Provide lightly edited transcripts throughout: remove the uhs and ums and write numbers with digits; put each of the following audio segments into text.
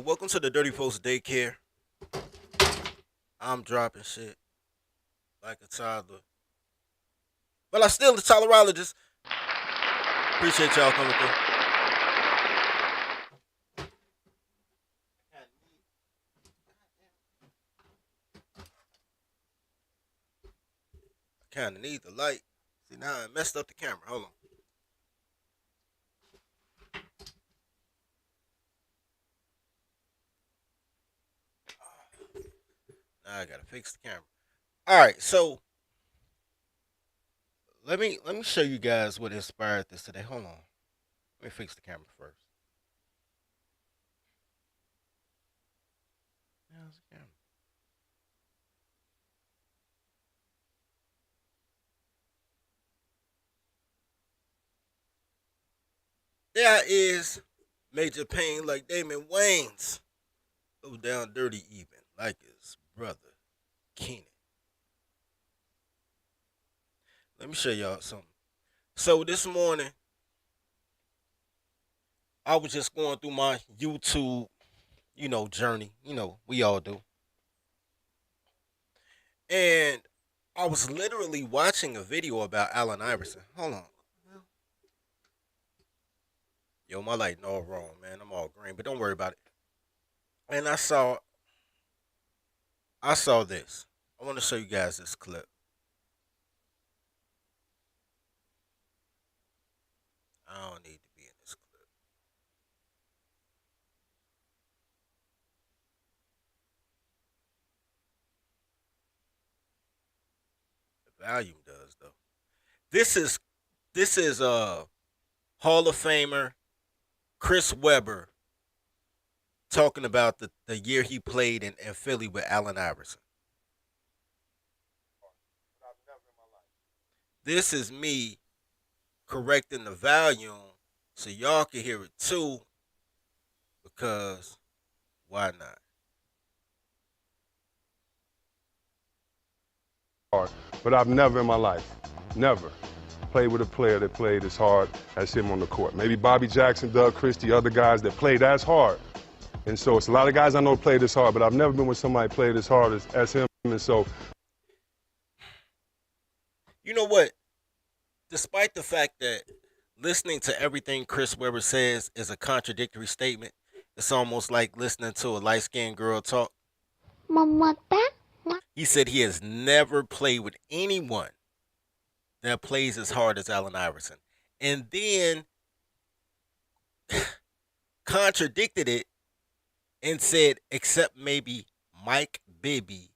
welcome to the Dirty Folks Daycare. I'm dropping shit like a toddler. But I'm still a tolerologist. Appreciate y'all coming through. I kinda need the light. See, now I messed up the camera. Hold on. Now I gotta fix the camera. Alright, so let me show you guys what inspired this today. Hold on. Let me fix the camera first. How's the camera? There is Major Pain like Damon Wayans. Go down dirty even, like his brother, Keenan. Let me show y'all something. So this morning, I was just going through my YouTube, journey. We all do. And I was literally watching a video about Allen Iverson. Hold on. Yo, my light all wrong, man. I'm all green, but don't worry about it. And I saw this. I want to show you guys this clip. I don't need to be in this clip. The volume does though. This is Hall of Famer Chris Webber talking about the year he played in Philly with Allen Iverson. This is me correcting the volume so y'all can hear it too, because why not? Hard, but I've never in my life, never played with a player that played as hard as him on the court. Maybe Bobby Jackson, Doug Christie, other guys that played as hard. And so it's a lot of guys I know played as hard, but I've never been with somebody played as hard as him. And so, You know what? Despite the fact that listening to everything Chris Webber says is a contradictory statement, it's almost like listening to a light skinned girl talk. He said he has never played with anyone that plays as hard as Allen Iverson. And then contradicted it and said, except maybe Mike Bibby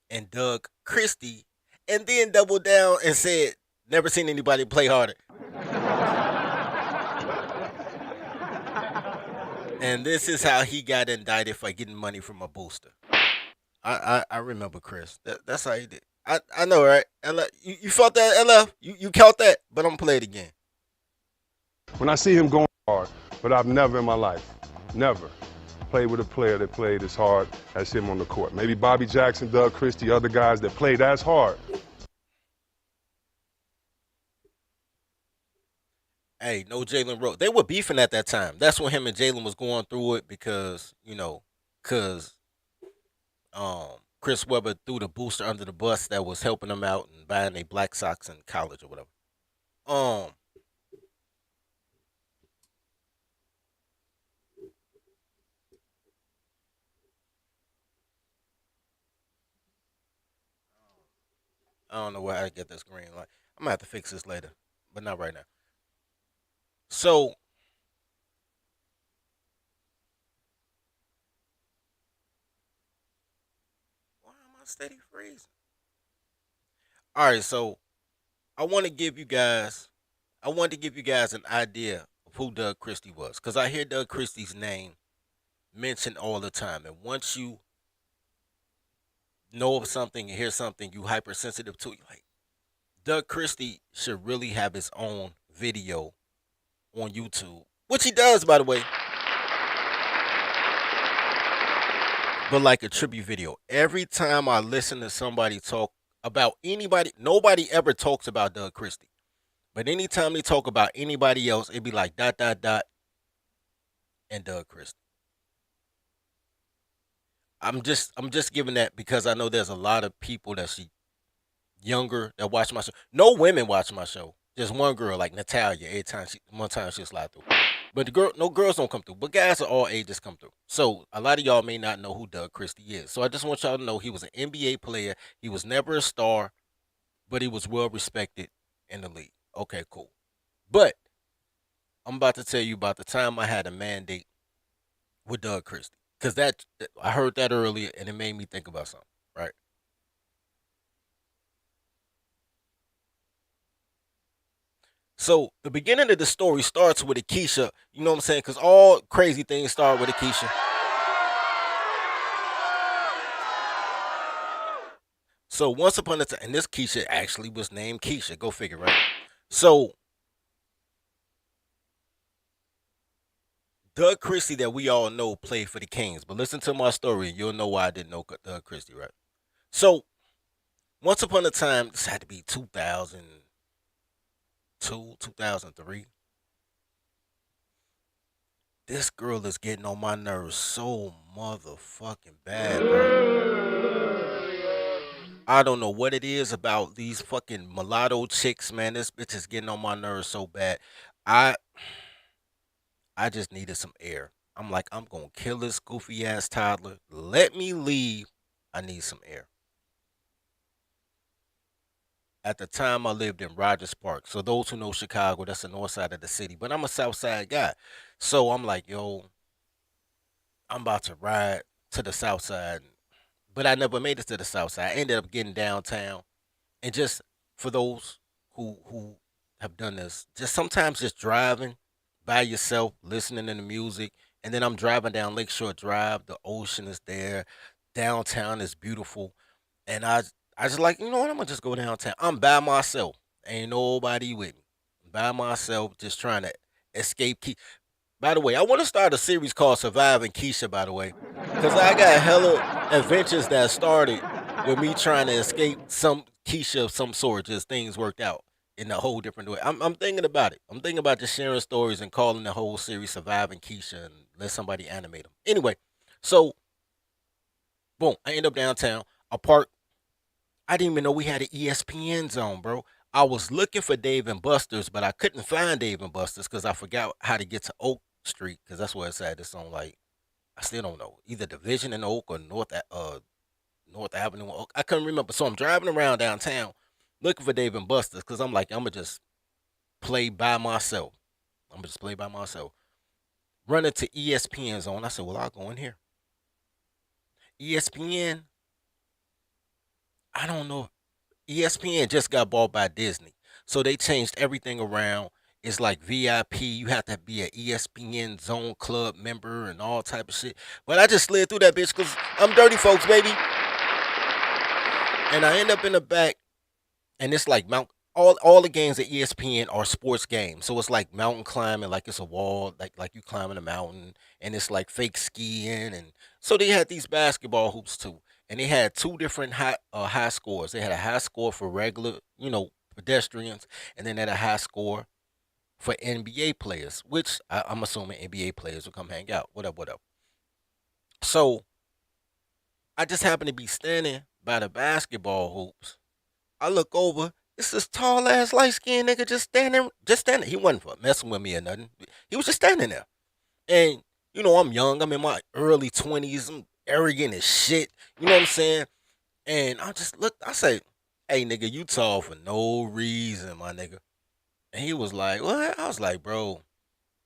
and Doug Christie, and then doubled down and said, never seen anybody play harder. And this is how he got indicted for getting money from a booster. I remember Chris. That's how he did. I know, right? You felt that, LF? You caught that? But I'm gonna play it again. when I see him going hard, but I've never in my life, never played with a player that played as hard as him on the court. Maybe Bobby Jackson, Doug Christie, other guys that played as hard. Hey, no Jalen Rose. They were beefing at that time. That's when him and Jalen was going through it because, because Chris Webber threw the booster under the bus that was helping them out and buying their black socks in college or whatever. Um, I don't know where I get this green light. I'm gonna have to fix this later, but not right now. So why am I steady freezing? All right, so I want to give you guys, I wanted to give you guys an idea of who Doug Christie was, because I hear Doug Christie's name mentioned all the time, and once you know of something and hear something, you hypersensitive to it. Like Doug Christie should really have his own video on YouTube, which he does, by the way, but like a tribute video. Every time I listen to somebody talk about anybody, nobody ever talks about Doug Christie. But anytime they talk about anybody else, it'd be like dot dot dot and Doug Christie. I'm just giving that because I know there's a lot of people that's younger that watch my show. No women watch my show. Just one girl, like Natalia. One time she'll slide through. But no girls don't come through. But guys of all ages come through. So a lot of y'all may not know who Doug Christie is. So I just want y'all to know he was an NBA player. He was never a star, but he was well respected in the league. Okay, cool. But I'm about to tell you about the time I had a mandate with Doug Christie. Because that I heard that earlier and it made me think about something, right? So the beginning of the story starts with Akeisha. You know what I'm saying? Because all crazy things start with Akeisha. So once upon a time, and this Keisha actually was named Keisha. Go figure, right? So Doug Christie, that we all know, played for the Kings. But listen to my story, and you'll know why I didn't know Doug Christie, right? So once upon a time, this had to be 2002, 2003. This girl is getting on my nerves so motherfucking bad, bro. I don't know what it is about these fucking mulatto chicks, man. This bitch is getting on my nerves so bad. I I just needed some air. I'm like, I'm gonna kill this goofy ass toddler. Let me leave. I need some air. At the time, I lived in Rogers Park. So those who know Chicago, that's the north side of the city. But I'm a south side guy. So I'm like, yo, I'm about to ride to the south side. But I never made it to the south side. I ended up getting downtown. And just for those who have done this, just sometimes just driving by yourself, listening to the music, and then I'm driving down Lakeshore Drive. The ocean is there, downtown is beautiful, and I just like, you know what, I'm gonna just go downtown. I'm by myself, ain't nobody with me. By myself, just trying to escape. By the way, I want to start a series called Surviving Keisha, by the way, because I got hella adventures that started with me trying to escape some Keisha of some sort. Just things worked out in a whole different way. I'm thinking about it. I'm thinking about just sharing stories and calling the whole series Surviving Keisha and let somebody animate them. Anyway, so boom, I end up downtown. I park. I didn't even know we had an ESPN zone, bro. I was looking for Dave and Buster's, but I couldn't find Dave and Buster's because I forgot how to get to Oak Street because that's where it's at. It's on like I still don't know either Division and Oak or North Avenue. And Oak. I couldn't remember, so I'm driving around downtown looking for Dave and Buster's because I'm like I'm gonna just play by myself. I'm gonna just play by myself. Run into ESPN zone. I said, well, I'll go in here. ESPN. I don't know. ESPN just got bought by Disney. So they changed everything around. It's like VIP. You have to be an ESPN Zone Club member and all type of shit. But I just slid through that bitch because I'm dirty folks, baby. And I end up in the back, and it's like all the games at ESPN are sports games. So it's like mountain climbing, like it's a wall, like you climbing a mountain, and it's like fake skiing, and so they had these basketball hoops too, and they had two different high scores. They had a high score for regular, pedestrians, and then they had a high score for NBA players, which I'm assuming NBA players will come hang out, whatever, whatever. So I just happened to be standing by the basketball hoops. I look over. It's this tall ass light skinned nigga just standing, just standing. He wasn't messing with me or nothing. He was just standing there. And I'm young. I'm in my early 20s. I'm arrogant as shit. You know what I'm saying? And I just looked. I said, "Hey, nigga, you tall for no reason, my nigga." And he was like, "What?" I was like, "Bro,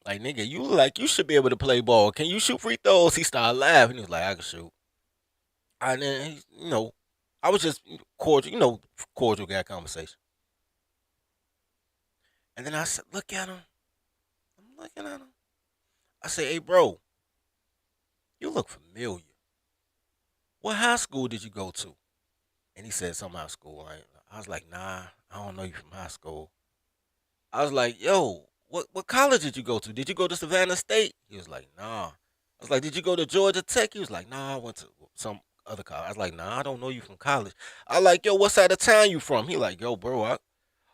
like, nigga, you should be able to play ball. Can you shoot free throws?" He started laughing. He was like, "I can shoot." And then, I was just cordial, cordial guy conversation. And then I said, look at him. I'm looking at him. I said, hey, bro, you look familiar. What high school did you go to? And he said, some high school. I was like, nah, I don't know you from high school. I was like, yo, what college did you go to? Did you go to Savannah State? He was like, nah. I was like, did you go to Georgia Tech? He was like, nah, I went to some other college. I was like, nah, I don't know you from college. I like, yo, what side of town you from? He like, yo, bro,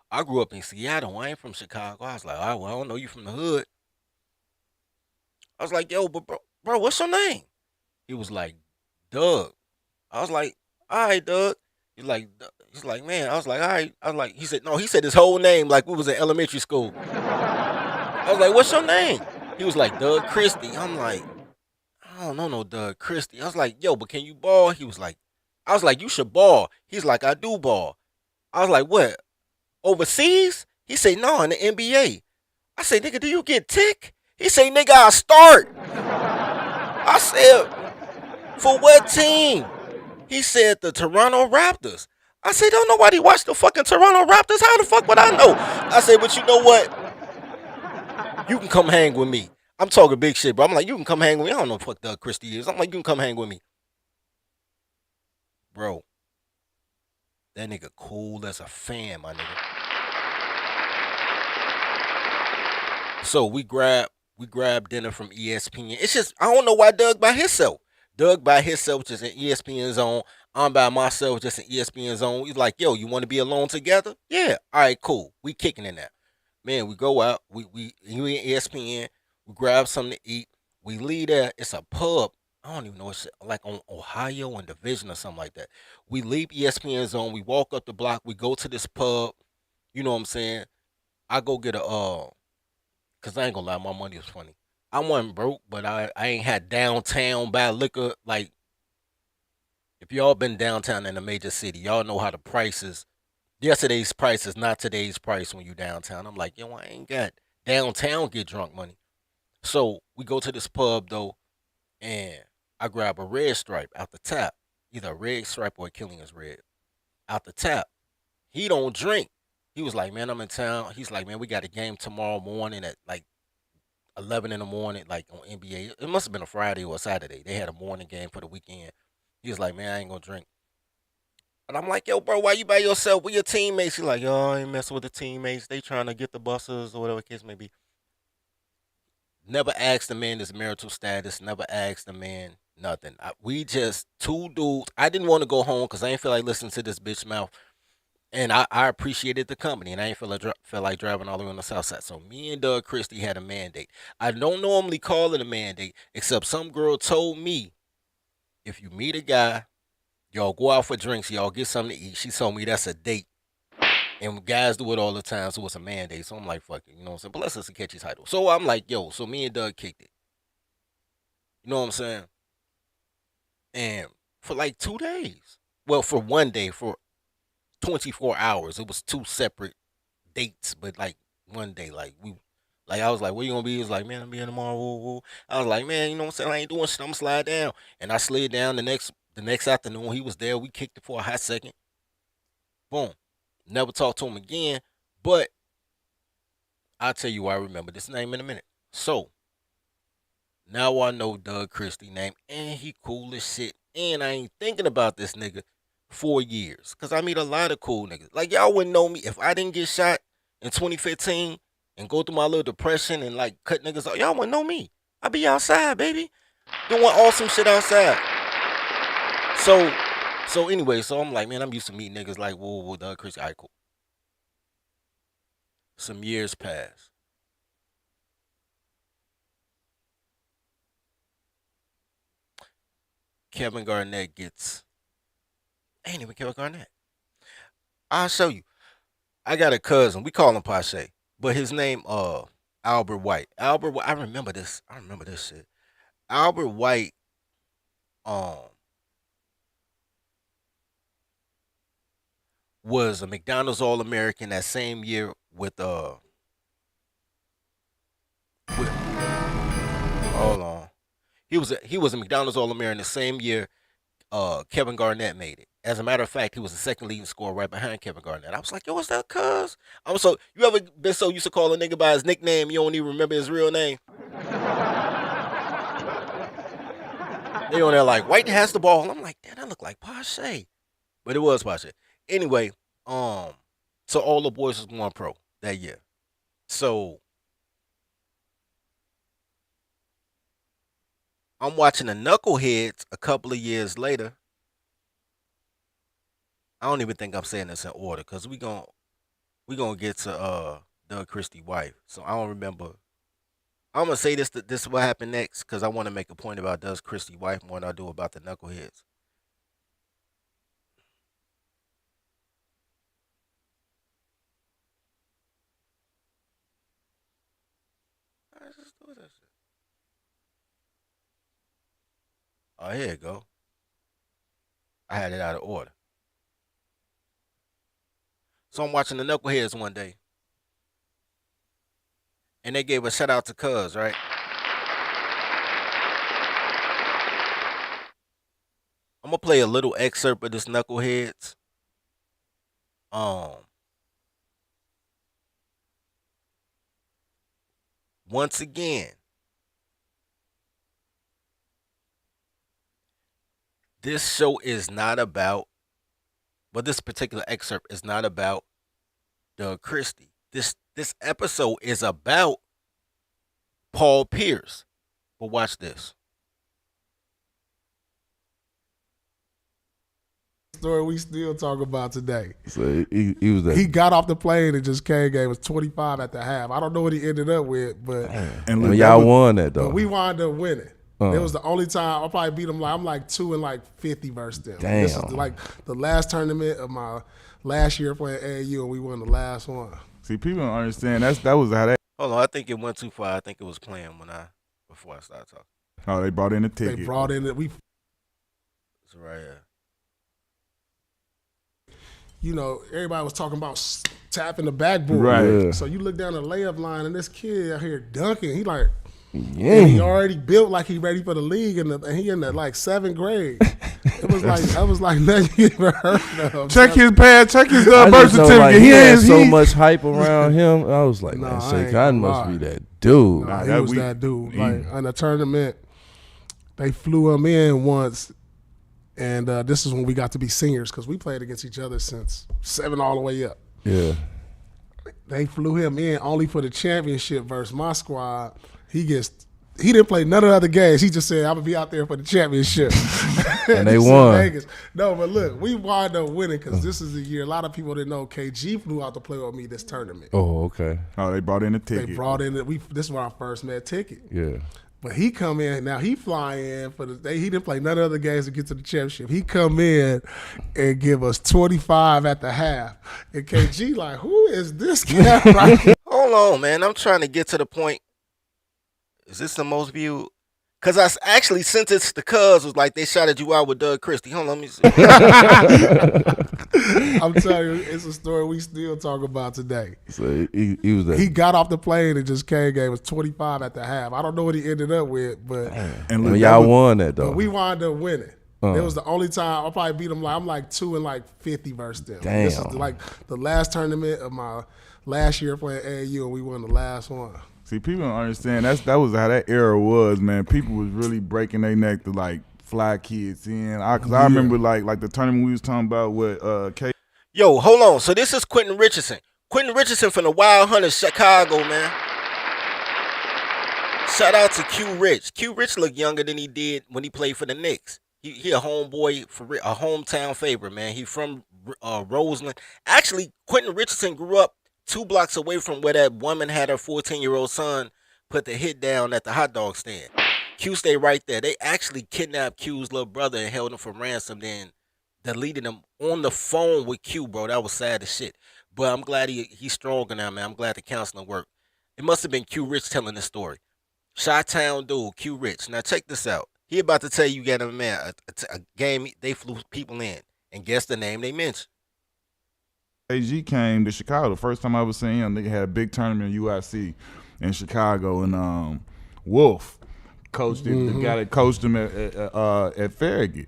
I grew up in Seattle. I ain't from Chicago. I was like, all right, well, I don't know you from the hood. I was like, yo, but bro, what's your name? He was like, Doug. I was like, all right, Doug. He's like, man. I was like, all right. I was like, he said, no. He said his whole name like we was in elementary school. I was like, what's your name? He was like, Doug Christie. I'm like, I don't know no Doug Christie. I was like, yo, but can you ball? He was like, I was like, you should ball. He's like, I do ball. I was like, what? Overseas? He said, no, in the NBA. I said, nigga, do you get tick? He said, nigga, I start. I said, for what team? He said the Toronto Raptors. I said, don't nobody watch the fucking Toronto Raptors. How the fuck would I know? I said, but you know what? You can come hang with me. I'm talking big shit, bro. I'm like, you can come hang with me. I don't know what the fuck Doug Christie is. I'm like, you can come hang with me. Bro, that nigga cool as a fan, my nigga. So we grab dinner from ESPN. It's just I don't know why Doug by himself. Doug by himself just in ESPN zone. I'm by myself just in ESPN zone. He's like, yo, you want to be alone together? Yeah. All right, cool. We kicking in that. Man, we go out. We in ESPN. We grab something to eat. We leave there. It's a pub. I don't even know. It's like on Ohio and Division or something like that. We leave ESPN zone. We walk up the block. We go to this pub. You know what I'm saying? I go get a cause I ain't gonna lie, my money was funny. I wasn't broke, but I ain't had downtown buy liquor. Like if y'all been downtown in a major city, y'all know how the prices. Yesterday's price is not today's price when you downtown. I'm like, yo, I ain't got downtown get drunk money. So we go to this pub though, and I grab a red stripe out the tap, either a red stripe or a Killian's red out the tap. He don't drink. He was like, man, I'm in town. He's like, man, we got a game tomorrow morning at like 11 in the morning, like on NBA. It must have been a Friday or a Saturday. They had a morning game for the weekend. He was like, man, I ain't gonna drink. And I'm like, yo, bro, why you by yourself with your teammates? He's like, yo, I ain't messing with the teammates. They trying to get the buses or whatever the case may be. Never asked the man his marital status. Never asked the man nothing. We just two dudes. I didn't want to go home because I ain't feel like listening to this bitch mouth. And I appreciated the company, and I ain't feel like driving all the way on the south side. So me and Doug Christie had a mandate. I don't normally call it a mandate, except some girl told me if you meet a guy, y'all go out for drinks, y'all get something to eat. She told me that's a date, and guys do it all the time, so it's a mandate. So I'm like, fuck it, you know what I'm saying? But let's just a catchy title. So I'm like, yo, so me and Doug kicked it. You know what I'm saying? And for like 2 days, well, for one day, for 24 hours, it was two separate dates, but like one day, like I was like, where you gonna be? He was like, man, I'm be here tomorrow. Woo, woo. I was like, man, you know what I'm saying? I ain't doing shit. I'm slide down, and I slid down the next afternoon. He was there. We kicked it for a hot second. Boom. Never talked to him again. But I'll tell you why I remember this name in a minute. So now I know Doug Christie name, and he cool as shit. And I ain't thinking about this nigga 4 years. Cause I meet a lot of cool niggas. Like y'all wouldn't know me if I didn't get shot in 2015 and go through my little depression and like cut niggas off. Y'all wouldn't know me. I be outside, baby. Doing awesome shit outside. So anyway, so I'm like, man, I'm used to meeting niggas like whoa, Doug Christie. All right, cool. Some years pass. Kevin Garnett gets ain't even Kevin Garnett. I'll show you. I got a cousin. We call him Pache, but his name Albert White. Albert White. I remember this. I remember this shit. Albert White um was a McDonald's All American that same year with hold on. He was a McDonald's All American the same year Kevin Garnett made it. As a matter of fact, he was the second leading scorer right behind Kevin Garnett. I was like, yo, what's that cuz? I'm so you ever been so used to call a nigga by his nickname you don't even remember his real name? They on there like White has the ball. I'm like, damn, that look like Pache. But it was Pache. Anyway, um, so all the boys was going pro that year. So I'm watching the Knuckleheads a couple of years later. I don't even think I'm saying this in order because we gonna get to Doug Christie wife. So I don't remember. I'm gonna say this. This is what happened next because I want to make a point about Doug Christie's wife more than I do about the knuckleheads. All right, let's do this. Oh, here you go. I had it out of order. So I'm watching the knuckleheads one day, and they gave a shout out to Cuz, right? I'm gonna play a little excerpt of this knuckleheads. Um, once again, this show is not about, but this particular excerpt is not about Doug Christie. This episode is about Paul Pierce. But watch this. Story we still talk about today. So he was that. He got off the plane and just came. Game was 25 at the half. I don't know what he ended up with, but And look, y'all won that though. but we wound up winning. It was the only time I probably beat him. I'm like 2-50 versus them. Damn. This is like the last tournament of my last year playing AAU, and we won the last one. See, people don't understand. That was how that. Hold on, I think it went too far. I think it was playing before I started talking. Oh, they brought in the ticket. They brought in we. It's right here. You know, everybody was talking about tapping the backboard. Right. Yeah. So you look down the layup line, and this kid out here dunking. He like. Yeah. He already built like he ready for the league, and he in the like 7th grade. It was like I was like nothing you ever heard of. Check his pad. Check his I birth just know, certificate. like, he had is- so much hype around him. I was like, Nah, man, I Shay ain't Cotton gonna must lie. be that dude. Nah, he that was we- that dude. he- Like in a tournament, they flew him in once, and this is when we got to be seniors because we played against each other since 7 all the way up. Yeah. They flew him in only for the championship versus my squad. He didn't play none of the other games. He just said, I'm going to be out there for the championship. And they This is won. Vegas. No, but look, we wound up winning because this is the year. A lot of people didn't know KG flew out to play with me this tournament. Oh, okay. Oh, they brought in the They ticket. brought in, this is where I first met Ticket. Yeah. But he come in, now he fly in for the day. He didn't play none of the other games to get to the championship. He come in and give us 25 at the half. And KG like, who is this guy right here? Hold on, man. I'm trying to get to the point. Is this the most viewed? Because I actually sent it to Cuz, was like, they shouted you out with Doug Christie. Hold on, let me see. I'm telling you, it's a story we still talk about today. So he was that. He got off the plane and just came. Game was 25 at the half. I don't know what he ended up with, but And look, y'all that was- won that though. we wound up winning. It was the only time I probably beat him. I'm like 2-50 versus them. This is Damn. like the last tournament of my last year playing AAU, and we won the last one. See, people don't understand. That was how that era was, man. People was really breaking their neck to like fly kids in. Cause I remember like the tournament we was talking about with K. Yo, hold on. So this is Quentin Richardson. Quentin Richardson from the Wild Hunters, Chicago, man. Shout out to Q Rich. Q Rich looked younger than he did when he played for the Knicks. He a homeboy, a hometown favorite, man. He from Roseland. Actually, Quentin Richardson grew up 2 blocks away from where that woman had her 14-year-old son put the hit down at the hot dog stand. Q stayed right there. They actually kidnapped Q's little brother and held him for ransom, then deleted him on the phone with Q, bro. That was sad as shit. But I'm glad he's stronger now, man. I'm glad the counseling worked. It must have been Q Rich telling this story. Chi-Town dude, Q Rich. Now check this out. He about to tell you, get a man, a game they flew people in, and guess the name they mentioned. AG came to Chicago. The first time I ever seen him, they had a big tournament in UIC in Chicago, and Wolf coached him. The guy that coached him at Farragut.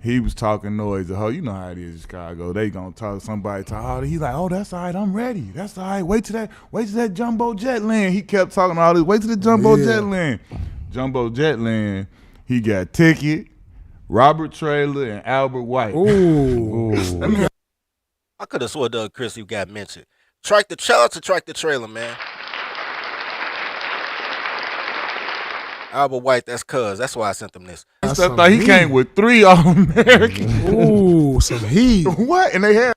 He was talking noise. Oh, you know how it is in Chicago. They gonna talk somebody. He's like, oh, that's all right. I'm ready. That's all right. Wait till that jumbo jet land. He kept talking all this. Wait till the jumbo jet land. Jumbo jet land. He got Ticket, Robert Traylor, and Albert White. Ooh. I could have swore Doug Christie got mentioned. Shout out to Track the Trailer, man. Albert White, that's Cuz. That's why I sent them this. That's Stuff some like he heat. came with 3 All-Americans. Ooh, some heat. What? And they had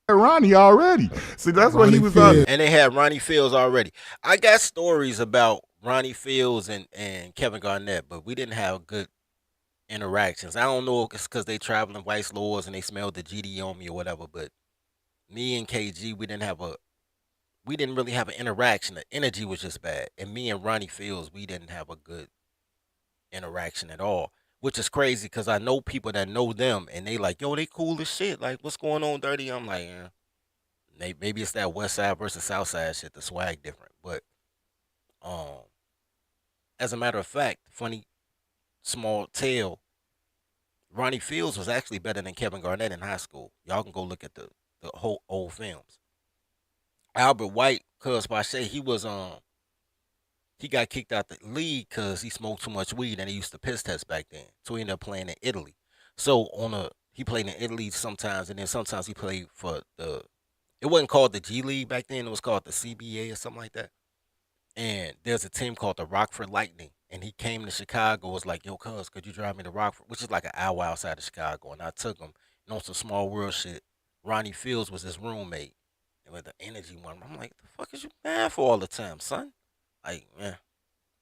Ronnie already. See, that's what he Ronnie was Fields. on. And they had Ronnie Fields already. I got stories about Ronnie Fields and Kevin Garnett, but we didn't have good interactions. I don't know if it's because they traveling Vice Lords and they smelled the GD on me or whatever, but me and KG, we didn't really have an interaction. The energy was just bad. And me and Ronnie Fields, we didn't have a good interaction at all. Which is crazy because I know people that know them and they like, yo, they cool as shit. Like, what's going on, Dirty? I'm like, maybe it's that West Side versus South Side shit. The swag different. But um, as a matter of fact, funny small tale, Ronnie Fields was actually better than Kevin Garnett in high school. Y'all can go look at the whole old films. Albert White, cuz Pache, he got kicked out the league because he smoked too much weed and he used to piss test back then. So he ended up playing in Italy. So he played in Italy sometimes, and then sometimes he played for it wasn't called the G League back then. It was called the CBA or something like that. And there's a team called the Rockford Lightning. And he came to Chicago, was like, yo, cuz, could you drive me to Rockford? Which is like an hour outside of Chicago. And I took him, and on some small world shit, Ronnie Fields was his roommate. And with the energy one, I'm like, the fuck is you mad for all the time, son? Like, yeah.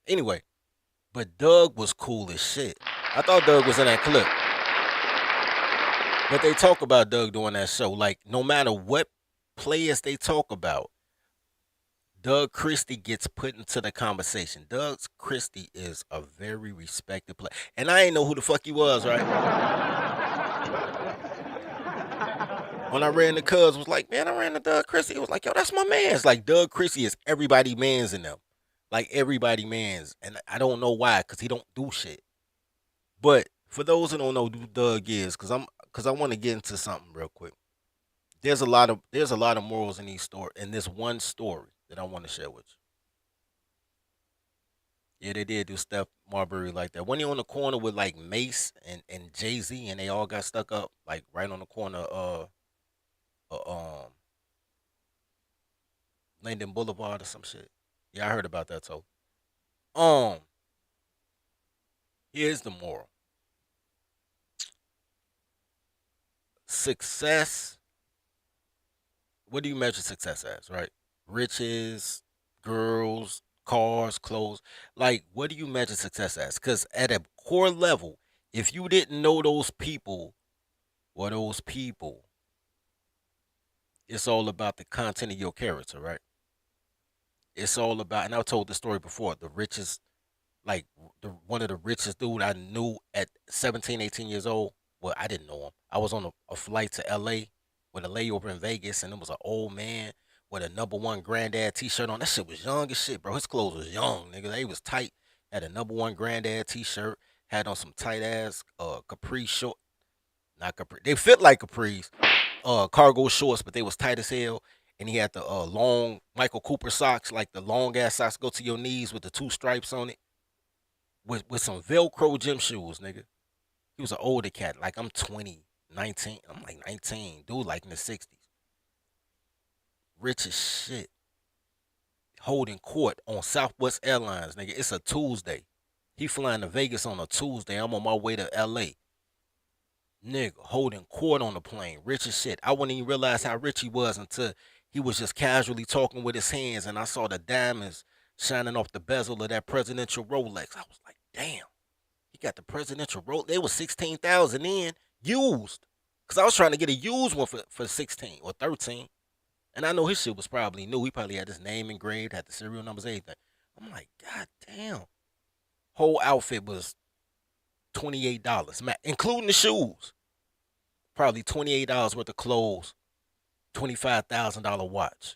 Anyway, but Doug was cool as shit. I thought Doug was in that clip. But they talk about Doug doing that show. Like, no matter what players they talk about, Doug Christie gets put into the conversation. Doug Christie is a very respected player. And I ain't know who the fuck he was, right? When I ran the Cubs, was like, man, I ran the Doug Christie. It was like, yo, that's my man. It's like Doug Christie is everybody man's in them. Like everybody man's. And I don't know why, because he don't do shit. But for those who don't know who Doug is, because I want to get into something real quick. There's a lot of morals in this one story that I want to share with you. Yeah, they did do Steph Marbury like that. When he on the corner with like Mace and Jay-Z and they all got stuck up like right on the corner um Linden Boulevard or some shit. Yeah, I heard about that too. Um, here's the moral. Success, what do you measure success as, right? Riches, girls, cars, clothes. Like, what do you measure success as? Because at a core level, if you didn't know those people or those people, it's all about the content of your character, right? It's all about, and I've told the story before, the richest, like one of the richest dude I knew at 17, 18 years old. Well, I didn't know him. I was on a flight to LA with a layover in Vegas, and it was an old man with a number one granddad t-shirt on. That shit was young as shit, bro. His clothes was young, nigga. They was tight. Had a number one granddad t-shirt. Had on some tight ass capri short, not capri. They fit like capris, cargo shorts, but they was tight as hell. And he had the long Michael Cooper socks, like the long ass socks go to your knees with the two stripes on it, with some Velcro gym shoes, nigga. He was an older cat, like I'm 20, 19. I'm like 19, dude, like in the 60s. Rich as shit. Holding court on Southwest Airlines, nigga. It's a Tuesday. He flying to Vegas on a Tuesday. I'm on my way to LA. Nigga, holding court on the plane. Rich as shit. I wouldn't even realize how rich he was until he was just casually talking with his hands and I saw the diamonds shining off the bezel of that presidential Rolex. I was like, damn. He got the presidential Rolex. They was 16,000 in used. Cause I was trying to get a used one for 16 or 13. And I know his shit was probably new. He probably had his name engraved, had the serial numbers, everything. I'm like, God damn. Whole outfit was $28, including the shoes. Probably $28 worth of clothes, $25,000 watch.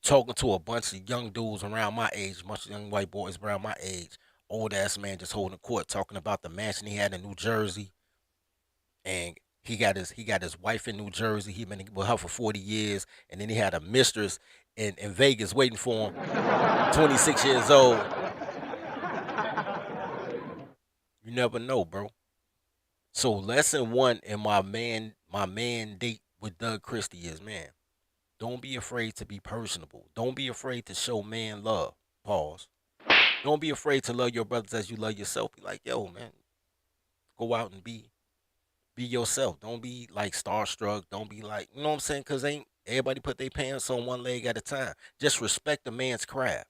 Talking to a bunch of young dudes around my age, a bunch of young white boys around my age. Old ass man just holding court, talking about the mansion he had in New Jersey, and he got his wife in New Jersey. He been with her for 40 years, and then he had a mistress in Vegas waiting for him. 26 years old. You never know, bro. So lesson one in my man date with Doug Christie is, man, don't be afraid to be personable. Don't be afraid to show man love. Pause. Don't be afraid to love your brothers as you love yourself. Be like, yo, man, go out and be yourself. Don't be like starstruck. Don't be like, you know what I'm saying? Cause ain't everybody put their pants on one leg at a time. Just respect the man's craft.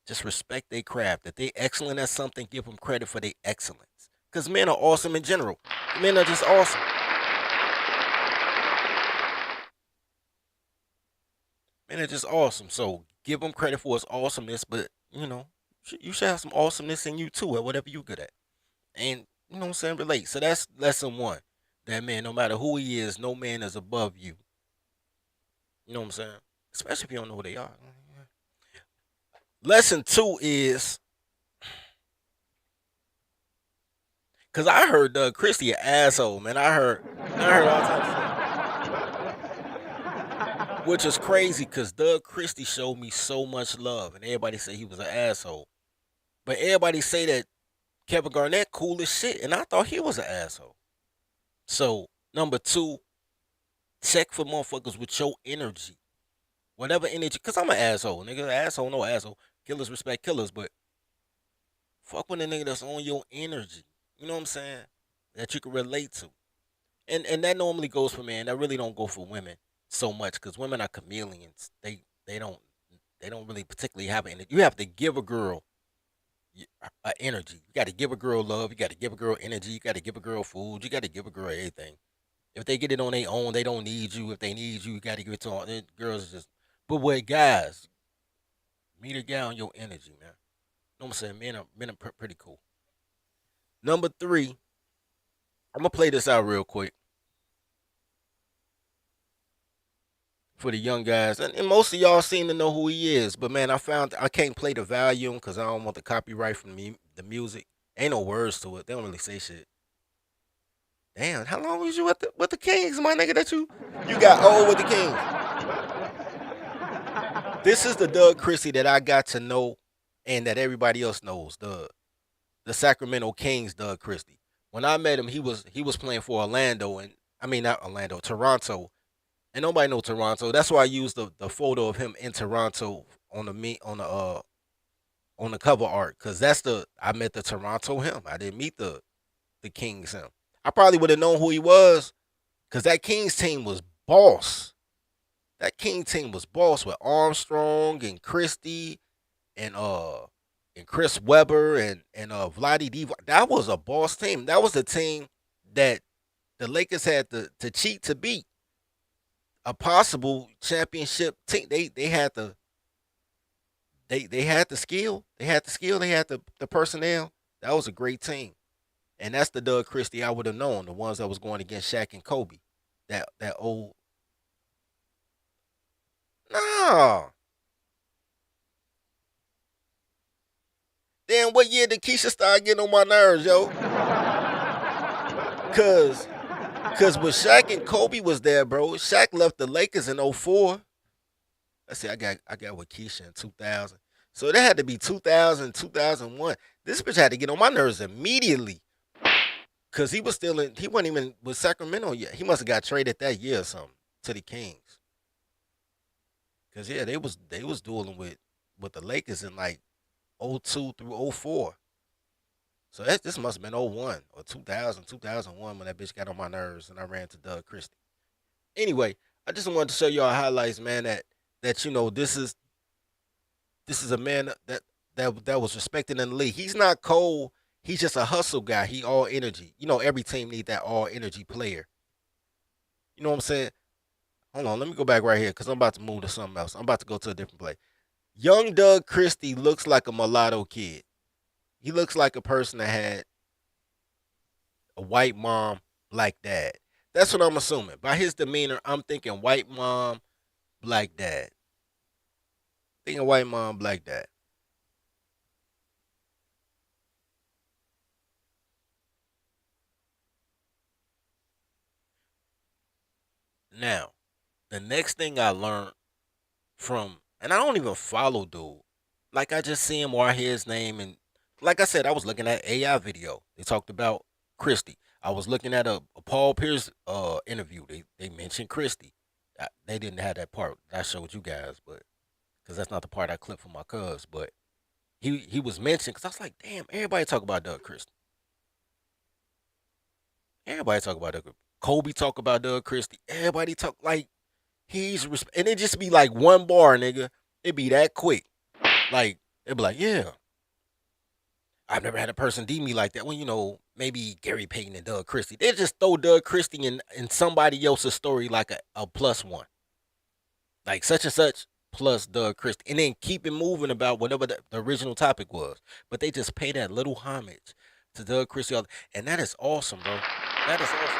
Just respect their craft. If they excellent at something, give them credit for their excellence. Because men are awesome in general. Men are just awesome. Men are just awesome. So give them credit for his awesomeness, but you should have some awesomeness in you too, at whatever you're good at. And you know what I'm saying, relate. So that's lesson one. That man, no matter who he is, no man is above you. You know what I'm saying? Especially if you don't know who they are. Lesson two is, cause I heard Doug Christie an asshole, man. I heard all types of stuff. Which is crazy, cause Doug Christie showed me so much love, and everybody say he was an asshole. But everybody say that Kevin Garnett cool as shit, and I thought he was an asshole. So number two, check for motherfuckers with your energy. Whatever energy, cause I'm an asshole, nigga. Asshole, no asshole. Killers respect killers, but fuck with a nigga that's on your energy. You know what I'm saying? That you can relate to. And that normally goes for men. That really don't go for women so much, because women are chameleons. They don't really particularly have an energy. You have to give a girl energy. You got to give a girl love. You got to give a girl energy. You got to give a girl food. You got to give a girl everything. If they get it on their own, they don't need you. If they need you, you got to give it to them. Girls are just. But with guys, meet a guy on your energy, man. You know what I'm saying? Men are pretty cool. Number three, I'm gonna play this out real quick for the young guys, and most of y'all seem to know who he is. But man, I can't play the volume because I don't want the copyright from the music. Ain't no words to it. They don't really say shit. Damn, how long was you with the Kings, my nigga? That you got old with the Kings. This is the Doug Christie that I got to know, and that everybody else knows. The Sacramento Kings, Doug Christie. When I met him, he was playing for Orlando, and I mean not Orlando, Toronto, and nobody know Toronto. That's why I used the photo of him in Toronto on the cover art, because I met the Toronto him. I didn't meet the Kings him. I probably would have known who he was, because that Kings team was boss. That King team was boss with Armstrong and Christie and Chris Webber and Vlade Divac. That was a boss team. That was the team that the Lakers had to cheat to beat a possible championship team. They had the skill. They had the skill. They had the personnel. That was a great team. And that's the Doug Christie I would have known, the ones that was going against Shaq and Kobe. That old. No. Then what year did Keisha start getting on my nerves, yo? Cause when Shaq and Kobe was there, bro, Shaq left the Lakers in 04. Let's see, I got with Keisha in 2000. So that had to be 2000, 2001. This bitch had to get on my nerves immediately. Cause he wasn't even with Sacramento yet. He must have got traded that year or something to the Kings. Cause yeah, they was dueling with the Lakers in like 02 through 04. So this must have been 01 or 2000, 2001 when that bitch got on my nerves and I ran to Doug Christie. Anyway, I just wanted to show y'all highlights, man, that this is a man that was respected in the league. He's not cold. He's just a hustle guy. He all energy. Every team need that all energy player. You know what I'm saying? Hold on, let me go back right here because I'm about to move to something else. I'm about to go to a different place. Young Doug Christie looks like a mulatto kid. He looks like a person that had a white mom, black dad. That's what I'm assuming. By his demeanor, I'm thinking white mom, black dad. Thinking white mom, black dad. Now, the next thing I learned and I don't even follow dude. Like I just see him or I hear his name, and like I said, I was looking at AI video. They talked about Christie. I was looking at a Paul Pierce interview. They mentioned Christie. They didn't have that part that I showed you guys, but because that's not the part I clipped from my cuz. But he was mentioned because I was like, damn, everybody talk about Doug Christie. Everybody talk about Doug. Kobe talk about Doug Christie. Everybody talk like and it just be like one bar, nigga. It be that quick. Like They'd be like, yeah, I've never had a person D me like that. Well, maybe Gary Payton and Doug Christie. They just throw Doug Christie in somebody else's story like a plus one. Like such and such plus Doug Christie. And then keep it moving about whatever the original topic was. But they just pay that little homage to Doug Christie. And that is awesome, bro. That is awesome.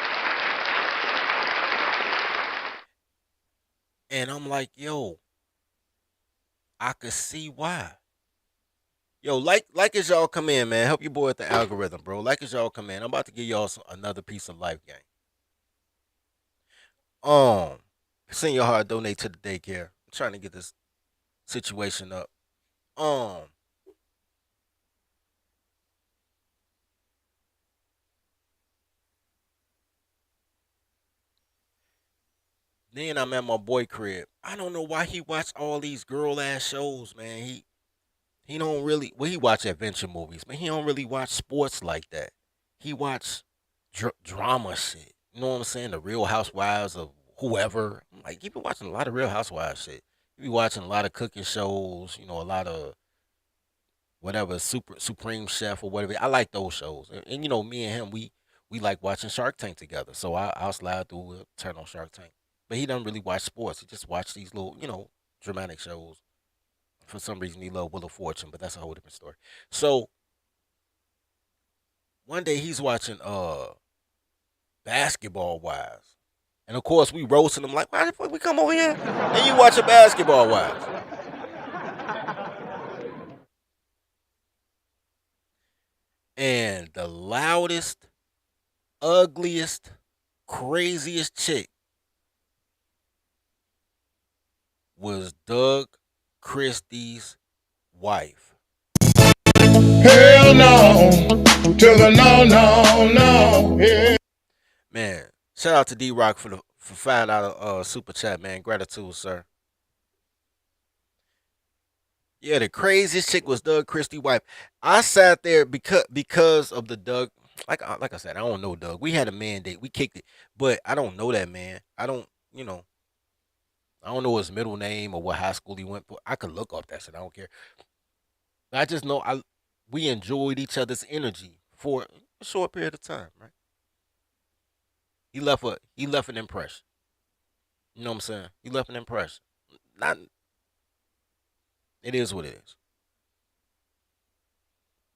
And I'm like, yo, I could see why. Yo, like as y'all come in, man. Help your boy with the algorithm, bro. Like as y'all come in. I'm about to give y'all another piece of life game. Send your heart, donate to the daycare. I'm trying to get this situation up. Um, then I'm at my boy crib. I don't know why he watched all these girl ass shows, man. He don't really he watch adventure movies, but he don't really watch sports like that. He watch drama shit. You know what I'm saying? The Real Housewives of whoever. Like he been watching a lot of Real Housewives shit. He be watching a lot of cooking shows. A lot of whatever Supreme Chef or whatever. I like those shows, and me and him we like watching Shark Tank together. So I'll slide through turn on Shark Tank. But he doesn't really watch sports. He just watch these little dramatic shows. For some reason, he loved Wheel of Fortune, but that's a whole different story. So one day he's watching Basketball Wives, and of course we roasting him like, why the fuck we come over here and you watching Basketball Wives? And the loudest, ugliest, craziest chick was Doug Christie's wife. Hell no, to the no, no, no. Yeah. Man, shout out to D Rock for $5 super chat, man. Gratitude, sir. Yeah, the craziest chick was Doug Christie's wife. I sat there because of the Doug. Like I said, I don't know Doug. We had a mandate. We kicked it, but I don't know that man. I don't know his middle name or what high school he went for. I could look up that shit. I don't care. I just know we enjoyed each other's energy for a short period of time, right? He left an impression. You know what I'm saying? He left an impression. Not it is what it is.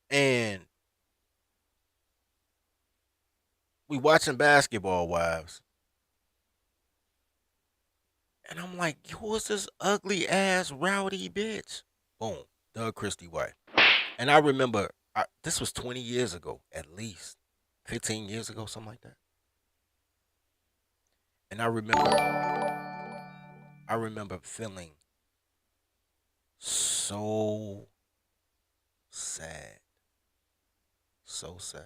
And we watching Basketball Wives. And I'm like, who is this ugly ass rowdy bitch? Boom. Doug Christie wife. And I remember this was 20 years ago, at least. 15 years ago, something like that. And I remember feeling so sad. So sad.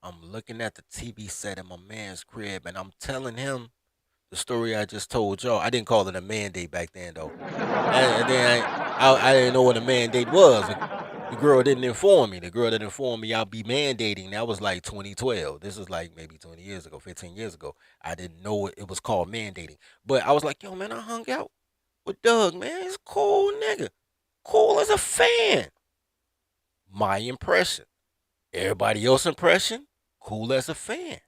I'm looking at the TV set in my man's crib and I'm telling him the story I just told y'all. I didn't call it a mandate back then though. And then I didn't know what a mandate was. The girl didn't inform me. The girl that informed me I'll be mandating. That was like 2012. This is like maybe 20 years ago, 15 years ago. I didn't know it was called mandating. But I was like, yo, man, I hung out with Doug, man. He's a cool nigga. Cool as a fan. My impression. Everybody else impression? Cool as a fan.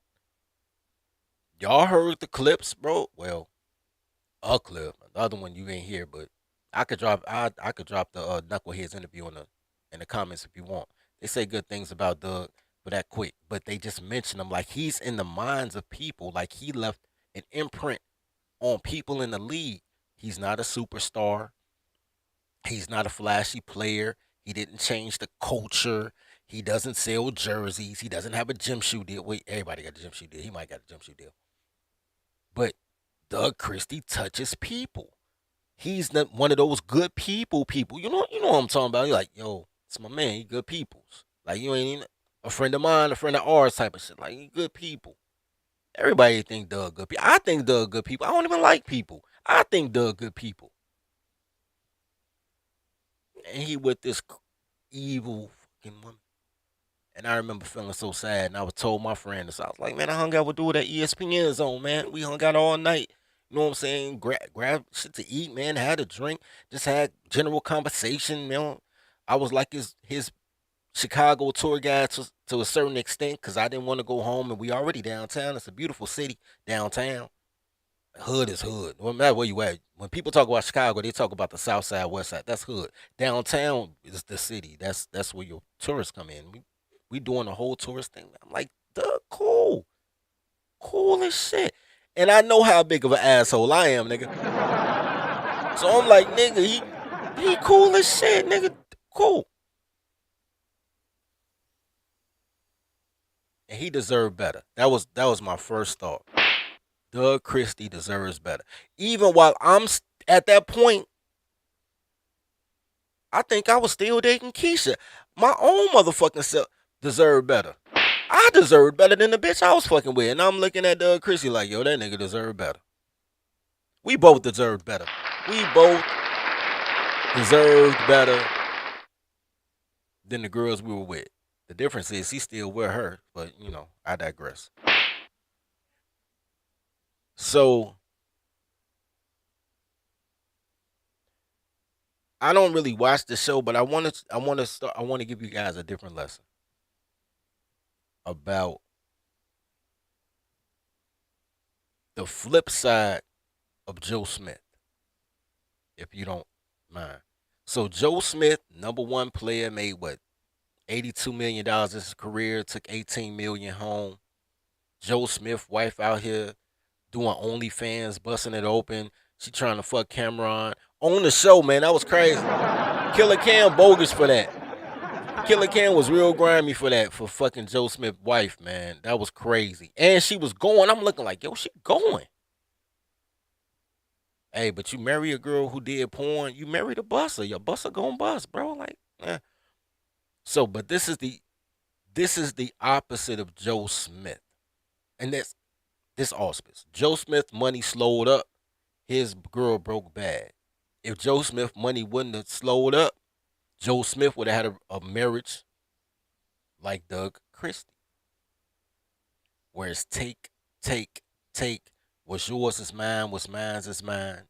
Y'all heard the clips, bro? Well, a clip. The other one you ain't hear, but I could drop the Knuckleheads interview in the comments if you want. They say good things about Doug, but that quick. But they just mention him like he's in the minds of people, like he left an imprint on people in the league. He's not a superstar. He's not a flashy player. He didn't change the culture. He doesn't sell jerseys. He doesn't have a gym shoe deal. Wait, everybody got a gym shoe deal. He might got a gym shoe deal. But Doug Christie touches people. He's not one of those good people. You know what I'm talking about. You're like, yo, it's my man. He good peoples. Like you ain't even a friend of mine, a friend of ours type of shit. Like he good people. Everybody think Doug good people. I think Doug good people. I don't even like people. I think Doug good people. And he with this evil fucking woman. And I remember feeling so sad. And I was told my friend this. I was like, man, I hung out with dude at ESPN zone, man. We hung out all night. You know what I'm saying? Grab shit to eat, man. Had a drink. Just had general conversation. You know, I was like his Chicago tour guide to a certain extent because I didn't want to go home, and we already downtown. It's a beautiful city downtown. Hood is hood. No matter where you at. When people talk about Chicago, they talk about the South Side, West Side. That's hood. Downtown is the city. That's where your tourists come in. We doing the whole tourist thing. I'm like, duh, cool, cool as shit. And I know how big of an asshole I am, nigga. So I'm like, nigga, he cool as shit, nigga. Cool. And he deserved better. That was my first thought. Doug Christie deserves better. Even while I'm at that point, I think I was still dating Keisha. My own motherfucking self deserved better. I deserved better than the bitch I was fucking with. And I'm looking at Doug Christie like, yo, that nigga deserved better. We both deserved better. We both deserved better than the girls we were with. The difference is he's still with her, but, you know, I digress. So, I don't really watch the show, but I want to give you guys a different lesson about the flip side of Joe Smith, if you don't mind. So Joe Smith, number one player, made what, $82 million in his career, took $18 million home. Joe Smith, wife out here doing OnlyFans, busting it open. She trying to fuck Cameron on the show, man. That was crazy. Killer Cam bogus for that. Killer Cam was real grimy for that, for fucking Joe Smith's wife, man. That was crazy. And she was going. I'm looking like, yo, she going. Hey, but you marry a girl who did porn, you married a busser. Your busser gonna bust, bro. Like, So, but this is the opposite of Joe Smith. And this auspice. Joe Smith money slowed up. His girl broke bad. If Joe Smith money wouldn't have slowed up, Joe Smith would have had a marriage like Doug Christie. Where it's take. What's yours is mine, what's mine is mine.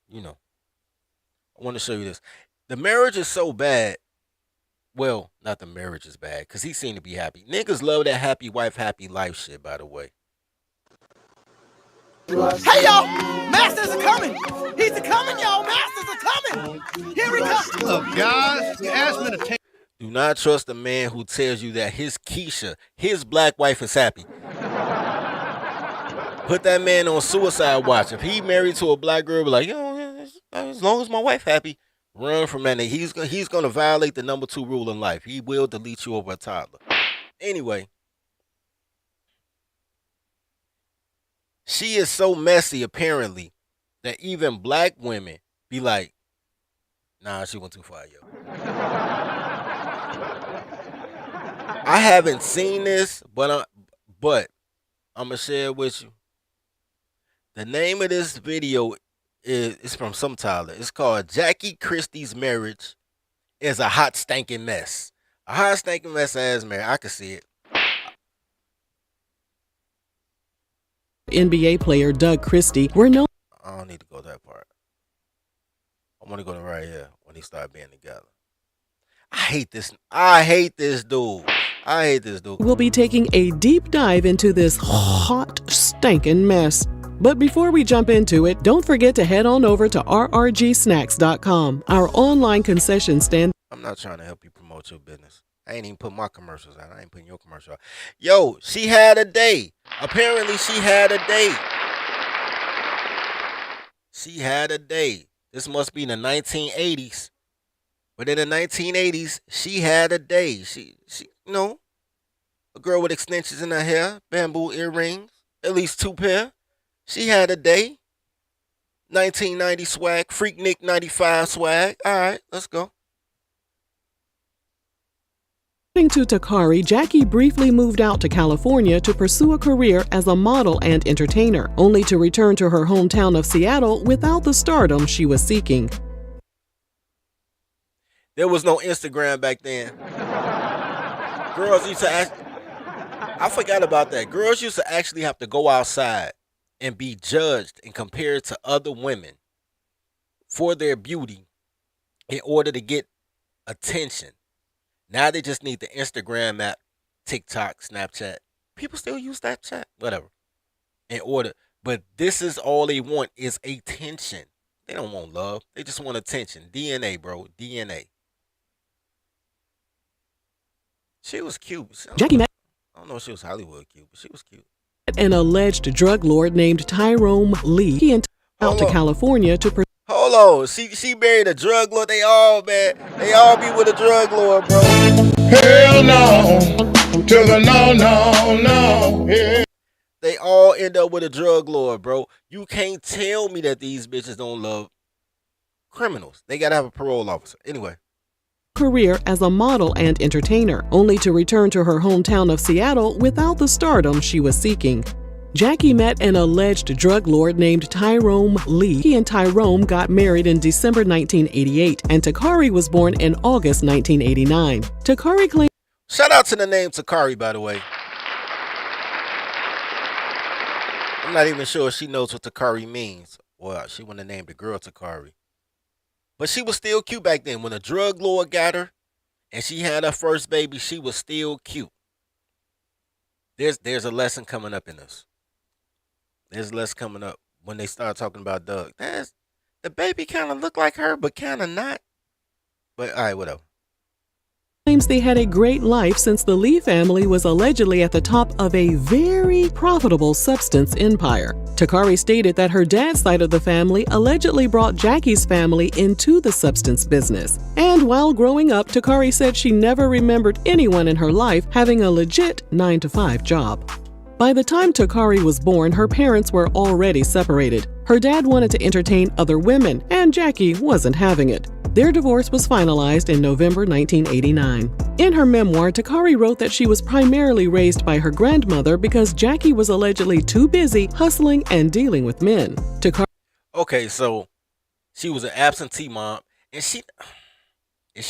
You know. I want to show you this. The marriage is so bad. Well, not the marriage is bad, because he seemed to be happy. Niggas love that happy wife, happy life shit, by the way. Hey, y'all! Masters are coming! He's a coming, y'all! Masters are coming! Here he comes! Look, guys, you asked me to take... Do not trust a man who tells you that his Keisha, his black wife, is happy. Put that man on suicide watch. If he married to a black girl, be like, yo, as long as my wife happy, run from that nigga. He's gonna violate the number 2 rule in life. He will delete you over a toddler. Anyway, she is so messy, apparently, that even black women be like, nah, she went too far, yo. I haven't seen this, but I'm gonna share it with you. The name of this video is from some Tyler. It's called Jackie Christie's Marriage is a Hot Stankin' Mess. A hot stinking mess ass marriage. I can see it. NBA player Doug Christie were known. I don't need to go that part. I want to go to right here when he started being together. I hate this dude. I hate this dude. Will be taking a deep dive into this hot, stinking mess. But before we jump into it, don't forget to head on over to rrgsnacks.com, our online concession stand. I'm not trying to help you promote your business. I ain't even put my commercials out. I ain't putting your commercial out. Yo, she had a day. Apparently, she had a day. She had a day. This must be in the 1980s. But in the 1980s, she had a day. She, you know, a girl with extensions in her hair, bamboo earrings, at least 2 pair. She had a day. 1990 swag, Freaknik 95 swag. All right, let's go. According to Takari, Jackie briefly moved out to California to pursue a career as a model and entertainer, only to return to her hometown of Seattle without the stardom she was seeking. There was no Instagram back then. Girls used to I forgot about that. Girls used to actually have to go outside and be judged and compared to other women for their beauty in order to get attention. Now they just need the Instagram app, TikTok, Snapchat. People still use Snapchat, whatever. In order, but this is all they want is attention. They don't want love. They just want attention. DNA, bro. DNA. She was cute. Jackie met I don't know if she was Hollywood cute, but she was cute. an alleged drug lord named Tyrone Lee. He and out to California to pursue Hold on. She married a drug lord. They all, man. They all be with a drug lord, bro. Hell no, to the no, no, no. Yeah. They all end up with a drug lord, bro. You can't tell me that these bitches don't love criminals. They gotta have a parole officer. Anyway. career as a model and entertainer, only to return to her hometown of Seattle without the stardom she was seeking. Jackie met an alleged drug lord named Tyrone Lee. He and Tyrone got married in December 1988, and Takari was born in August 1989. Takari claimed Shout out to the name Takari, by the way. I'm not even sure if she knows what Takari means. Well, she wouldn't have named the girl Takari. But she was still cute back then. When a drug lord got her and she had her first baby, she was still cute. There's a lesson coming up in this. There's a lesson coming up when they start talking about Doug. The baby kind of looked like her, but kind of not. But all right, whatever. they had a great life since the Lee family was allegedly at the top of a very profitable substance empire. Takari stated that her dad's side of the family allegedly brought Jackie's family into the substance business. And while growing up, Takari said she never remembered anyone in her life having a legit 9-to-5 job. By the time Takari was born, her parents were already separated. Her dad wanted to entertain other women, and Jackie wasn't having it. Their divorce was finalized in November 1989. In her memoir, Takari wrote that she was primarily raised by her grandmother because Jackie was allegedly too busy hustling and dealing with men. Okay, so she was an absentee mom, and she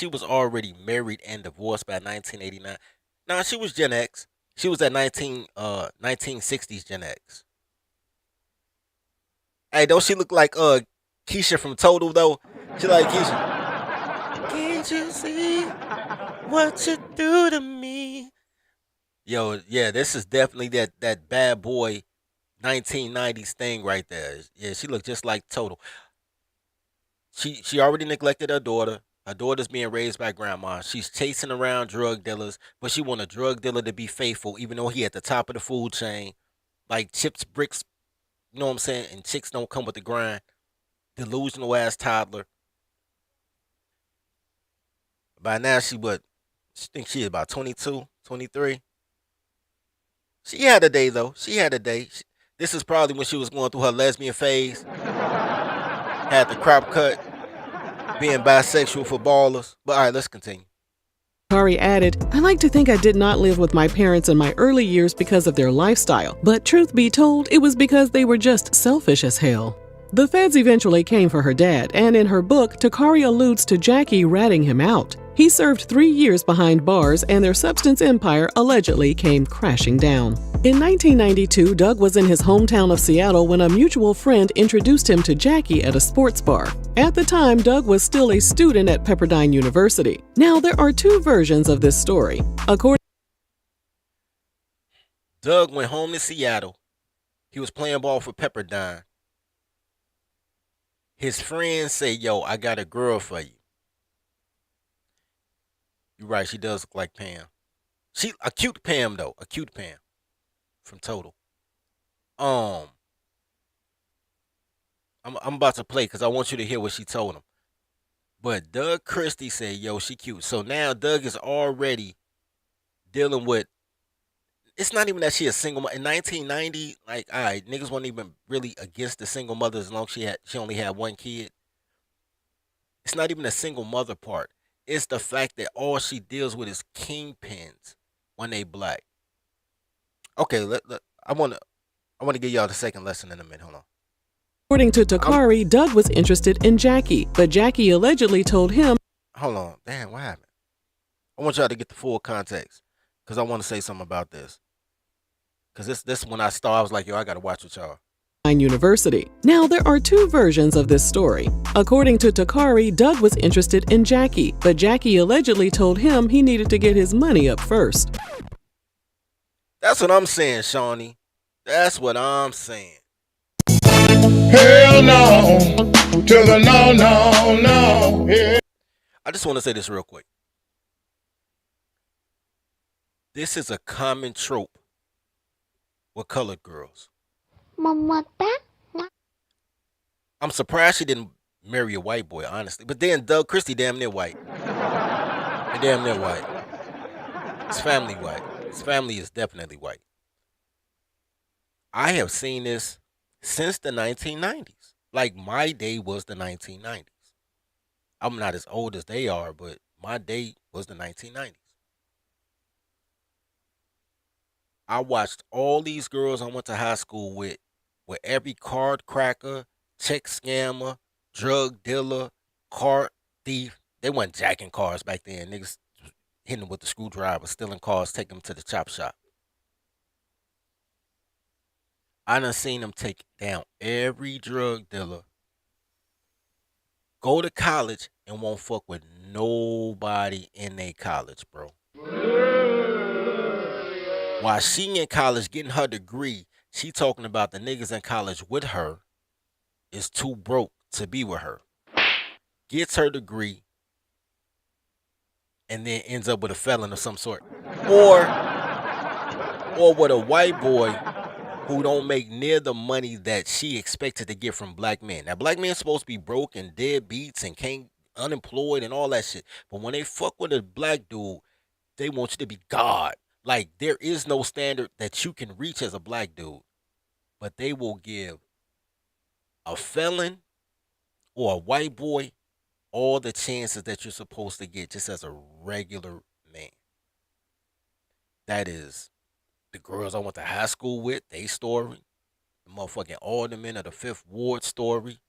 was already married and divorced by 1989. Nah, she was Gen X. She was at 1960s Gen X. Hey, don't she look like Keisha from Total though? She like Keisha. Can't you see what you do to me? Yo, yeah, this is definitely that bad boy 1990s thing right there. Yeah, she looked just like Total. She already neglected her daughter. Her daughter's being raised by grandma. She's chasing around drug dealers, but she want a drug dealer to be faithful, even though he at the top of the food chain. Like chips, bricks, you know what I'm saying? And chicks don't come with the grind. Delusional ass toddler. By now she think she is about 22, 23. She had a day though. She had a day. This is probably when she was going through her lesbian phase. Had the crop cut. Being bisexual for ballers. But all right, let's continue. Takari added, I like to think I did not live with my parents in my early years because of their lifestyle, but truth be told, it was because they were just selfish as hell. The feds eventually came for her dad, and in her book, Takari alludes to Jackie ratting him out. He served 3 years behind bars, and their substance empire allegedly came crashing down. In 1992, Doug was in his hometown of Seattle when a mutual friend introduced him to Jackie at a sports bar. At the time, Doug was still a student at Pepperdine University. Now, there are two versions of this story. Doug went home to Seattle. He was playing ball for Pepperdine. His friends say, yo, I got a girl for you. You're right, she does look like Pam. A cute Pam, though. A cute Pam. From Total. I'm about to play because I want you to hear what she told him. But Doug Christie said, yo, she cute. So now Doug is already dealing with, it's not even that she a single mother. In 1990, like, all right, niggas weren't even really against the single mother as long as she only had one kid. It's not even a single mother part. It's the fact that all she deals with is kingpins when they black. Okay, I want to give y'all the second lesson in a minute. Hold on. According to Takari, Doug was interested in Jackie, but Jackie allegedly told him, hold on. Damn, what happened? I want y'all to get the full context because I want to say something about this. Because this when I was like, yo, I got to watch with y'all. University. Now, there are two versions of this story. According to Takari, Doug was interested in Jackie, but Jackie allegedly told him he needed to get his money up first. That's what I'm saying, Shawnee. That's what I'm saying. Hell no, to the no, no, no. Yeah. I just want to say this real quick. This is a common trope with colored girls. I'm surprised she didn't marry a white boy, honestly. But then Doug Christie damn near white. They're damn near white. His family white. His family is definitely white. I have seen this since the 1990s. Like, my day was the 1990s. I'm not as old as they are, but my day was the 1990s. I watched all these girls I went to high school with every card cracker, check scammer, drug dealer, car thief. They weren't jacking cars back then. Niggas hitting them with the screwdriver, stealing cars, taking them to the chop shop. I done seen them take down every drug dealer, go to college, and won't fuck with nobody in their college, bro. While she in college getting her degree, she talking about the niggas in college with her is too broke to be with her. Gets her degree and then ends up with a felon of some sort. Or with a white boy who don't make near the money that she expected to get from black men. Now, black men supposed to be broke and deadbeats and can't unemployed and all that shit. But when they fuck with a black dude, they want you to be God. Like, there is no standard that you can reach as a black dude. But they will give a felon or a white boy all the chances that you're supposed to get just as a regular man. That is the girls I went to high school with, they story. The motherfucking alderman of the 5th Ward story.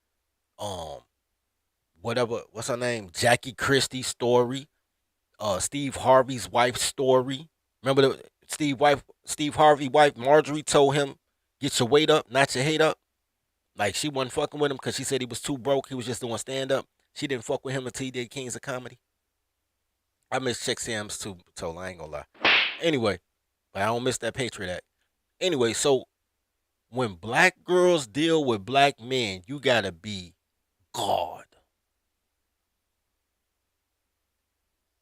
What's her name? Jackie Christie story. Steve Harvey's wife story. Remember the Steve Harvey wife, Marjorie, told him, get your weight up, not your hate up. Like, she wasn't fucking with him because she said he was too broke. He was just doing stand-up. She didn't fuck with him until he did Kings of Comedy. I miss Chick Sam's too, so I ain't gonna lie. Anyway, but I don't miss that Patriot Act. Anyway, so when black girls deal with black men, you gotta be God.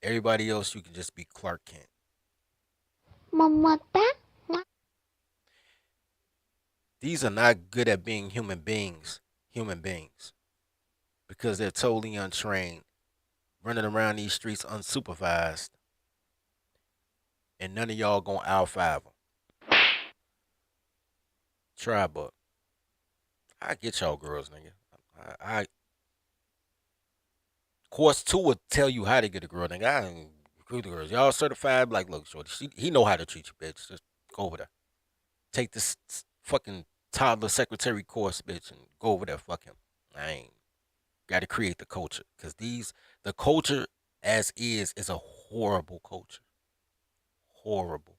Everybody else, you can just be Clark Kent. These are not good at being human beings, because they're totally untrained, running around these streets unsupervised, and none of y'all gonna out-5 them. Try, but I get y'all girls, nigga. I course 2 would tell you how to get a girl, nigga. I ain't recruit the girls. Y'all certified, like, look, shorty, he know how to treat you, bitch. Just go over there. Take this fucking toddler secretary course, bitch, and go over there. Fuck him. I ain't got to create the culture, because the culture as is a horrible culture. Horrible.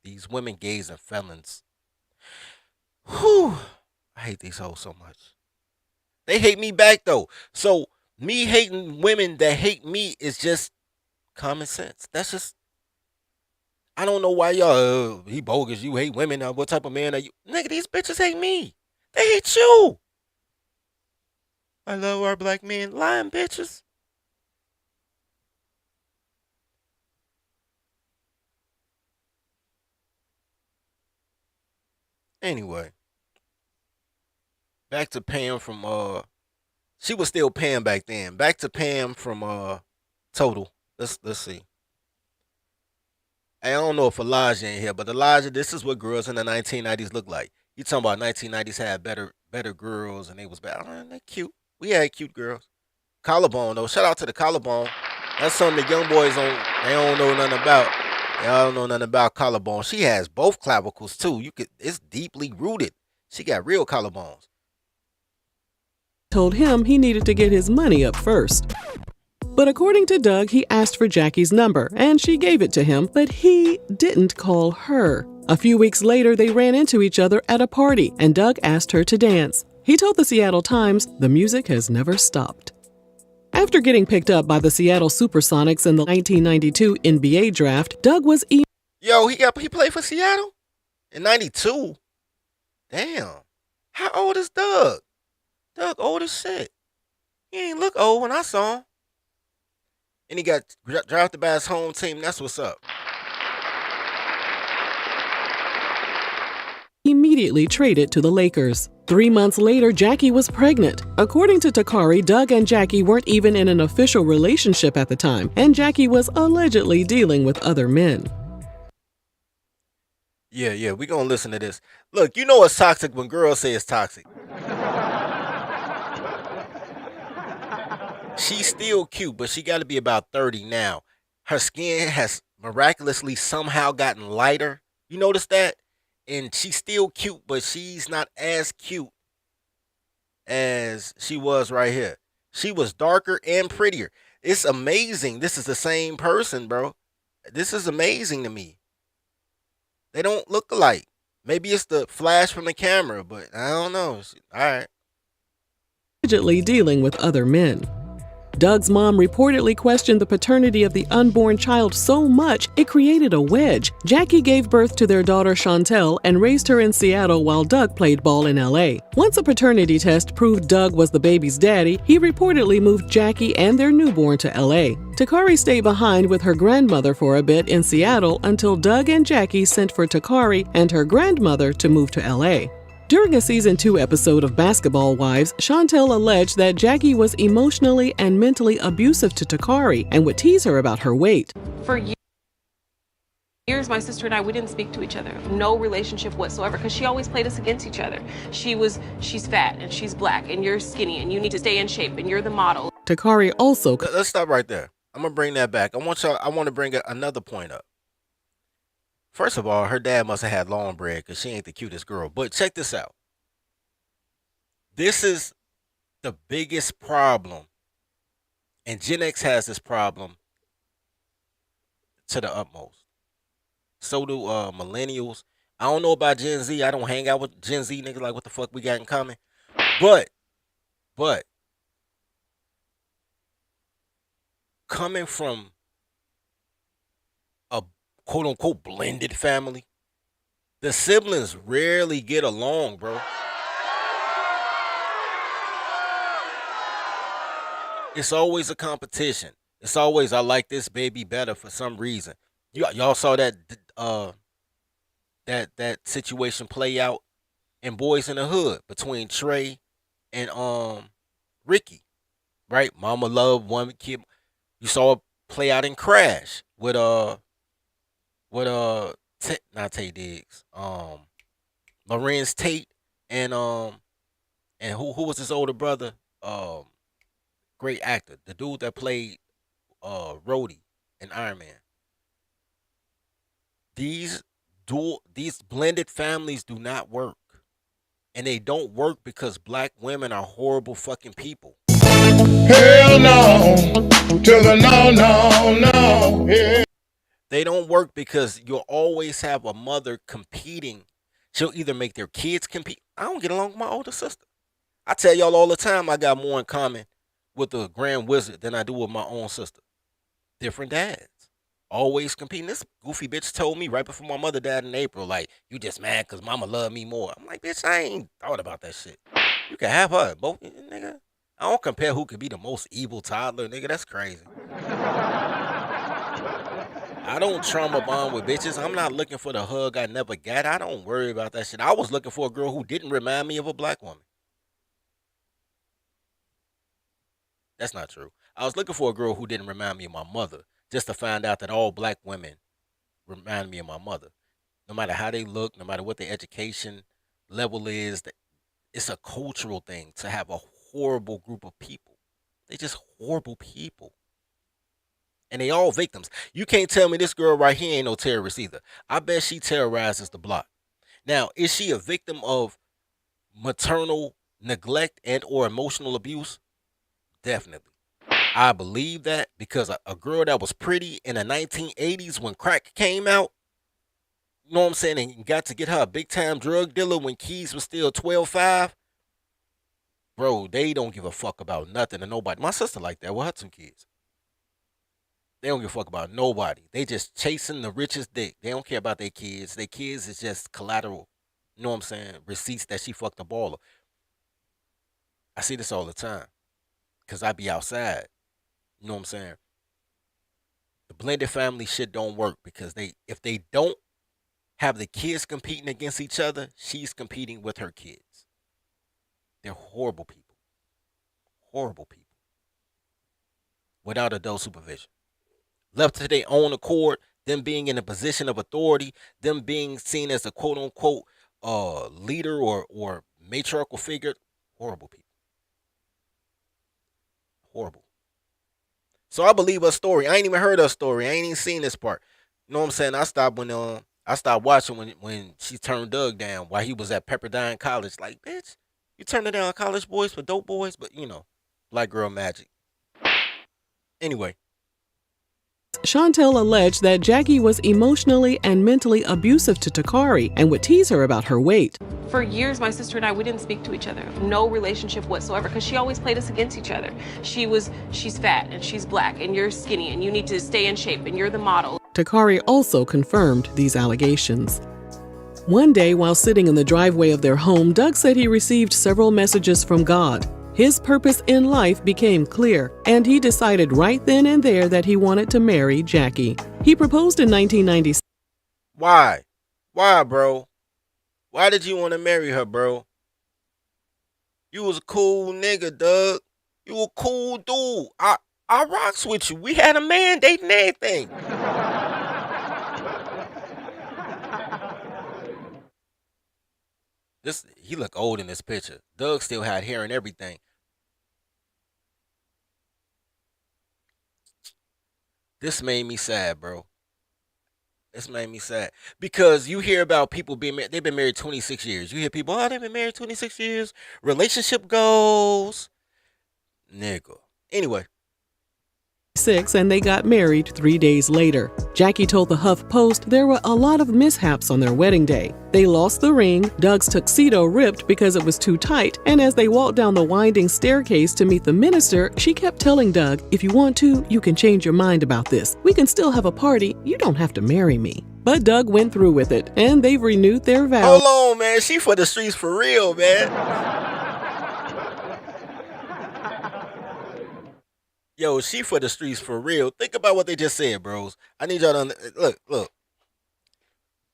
These women, gays, and felons. Whew. I hate these hoes so much. They hate me back, though. So me hating women that hate me is just common sense. That's just, I don't know why y'all, he bogus, you hate women. What type of man are you? Nigga, these bitches hate me. They hate you. I love our black men. Lying bitches. Anyway. Back to Pam from she was still Pam back then. Back to Pam from Total. Let's see. I don't know if Elijah in here, but Elijah, this is what girls in the 1990s look like. You talking about 1990s had better girls and they was bad. Oh, they cute. We had cute girls. Collarbone though. Shout out to the collarbone. That's something the young boys they don't know nothing about. Y'all don't know nothing about collarbone. She has both clavicles too. It's deeply rooted. She got real collarbones. Told him he needed to get his money up first. But according to Doug, he asked for Jackie's number, and she gave it to him, but he didn't call her. A few weeks later, they ran into each other at a party, and Doug asked her to dance. He told the Seattle Times, "The music has never stopped." After getting picked up by the Seattle Supersonics in the 1992 NBA draft, Doug was Yo, he played for Seattle in '92. Damn. How old is Doug? Doug old as shit. He ain't look old when I saw him. And he got drafted by his home team. That's what's up. immediately traded to the Lakers. 3 months later, Jackie was pregnant. According to Takari, Doug and Jackie weren't even in an official relationship at the time, and Jackie was allegedly dealing with other men. Yeah, we gonna listen to this. Look, you know it's toxic when girls say it's toxic. She's still cute, but she got to be about 30 now. Her skin has miraculously somehow gotten lighter. You notice that? And she's still cute, but she's not as cute as she was right here. She was darker and prettier. It's amazing. This is the same person, bro. This is amazing to me. They don't look alike. Maybe it's the flash from the camera, but I don't know. All right. Allegedly dealing with other men. Doug's mom reportedly questioned the paternity of the unborn child so much it created a wedge. Jackie gave birth to their daughter Chantel and raised her in Seattle while Doug played ball in LA. Once a paternity test proved Doug was the baby's daddy, he reportedly moved Jackie and their newborn to LA. Takari stayed behind with her grandmother for a bit in Seattle until Doug and Jackie sent for Takari and her grandmother to move to LA. During a Season 2 episode of Basketball Wives, Chantel alleged that Jackie was emotionally and mentally abusive to Takari and would tease her about her weight. For years, my sister and I, we didn't speak to each other. No relationship whatsoever, because she always played us against each other. She's fat and she's black and you're skinny and you need to stay in shape and you're the model. Takari also... Let's stop right there. I'm going to bring that back. I want to bring another point up. First of all, her dad must have had long bread because she ain't the cutest girl. But check this out. This is the biggest problem. And Gen X has this problem to the utmost. So do millennials. I don't know about Gen Z. I don't hang out with Gen Z niggas like what the fuck we got in common. But coming from a quote-unquote blended family, the siblings rarely get along, bro. It's always a competition. It's always, I like this baby better for some reason. Y'all saw that that situation play out in Boys in the Hood between Trey and Ricky, right? Mama loved one kid. You saw it play out in Crash with not Tay Diggs, Lorenz Tate and who was his older brother? Great actor, the dude that played Rhodey in Iron Man. These blended families do not work. And they don't work because black women are horrible fucking people. Hell no, to the no, yeah. They don't work because you'll always have a mother competing. She'll either make their kids compete. I don't get along with my older sister. I tell y'all all the time I got more in common with the Grand Wizard than I do with my own sister. Different dads. Always competing. This goofy bitch told me right before my mother died in April, like, you just mad because mama loved me more. I'm like, bitch, I ain't thought about that shit. You can have her, both, nigga. I don't compare who could be the most evil toddler, nigga. That's crazy. I don't trauma bond with bitches. I'm not looking for the hug I never got. I don't worry about that shit. I was looking for a girl who didn't remind me of a black woman. That's not true. I was looking for a girl who didn't remind me of my mother, just to find out that all black women remind me of my mother. No matter how they look, no matter what their education level is, it's a cultural thing to have a horrible group of people. They're just horrible people. And they all victims. You can't tell me this girl right here ain't no terrorist either. I bet she terrorizes the block. Now, is she a victim of maternal neglect and or emotional abuse? Definitely. I believe that because a girl that was pretty in the 1980s when crack came out, you know what I'm saying, and got to get her a big time drug dealer when Keys was still 12-5. Bro, they don't give a fuck about nothing and nobody. My sister like that with her 2 kids. They don't give a fuck about nobody. They just chasing the richest dick. They don't care about their kids. Their kids is just collateral. You know what I'm saying? Receipts that she fucked a baller. I see this all the time. Cause I be outside. You know what I'm saying? The blended family shit don't work because if they don't have the kids competing against each other, she's competing with her kids. They're horrible people. Horrible people. Without adult supervision. Left to their own accord, them being in a position of authority, them being seen as a quote unquote leader or matriarchal figure, horrible people. Horrible. So I believe her story. I ain't even heard her story. I ain't even seen this part. You know what I'm saying? I stopped watching when she turned Doug down while he was at Pepperdine College. Like, bitch, you turning down college boys for dope boys, but black girl magic. Anyway. Chantel alleged that Jackie was emotionally and mentally abusive to Takari and would tease her about her weight. For years, my sister and I, we didn't speak to each other. No relationship whatsoever, because she always played us against each other. She's fat and she's black and you're skinny and you need to stay in shape and you're the model. Takari also confirmed these allegations. One day, while sitting in the driveway of their home, Doug said he received several messages from God. His purpose in life became clear, and he decided right then and there that he wanted to marry Jackie. He proposed in 1996. Why? Why, bro? Why did you want to marry her, bro? You was a cool nigga, Doug. You a cool dude. I rocks with you. We had a man dating everything. He look old in this picture. Doug still had hair and everything. This made me sad, bro. This made me sad. Because you hear about people being married. They've been married 26 years. You hear people, they've been married 26 years. Relationship goals. Nigga. Anyway. And they got married 3 days later. Jackie told the Huff Post there were a lot of mishaps on their wedding day. They lost the ring, Doug's tuxedo ripped because it was too tight, and as they walked down the winding staircase to meet the minister, she kept telling Doug, if you want to, you can change your mind about this. We can still have a party. You don't have to marry me. But Doug went through with it, and they've renewed their vows. Hold on, man. She for the streets for real, man. Yo, she for the streets for real. Think about what they just said, bros. I need y'all to look.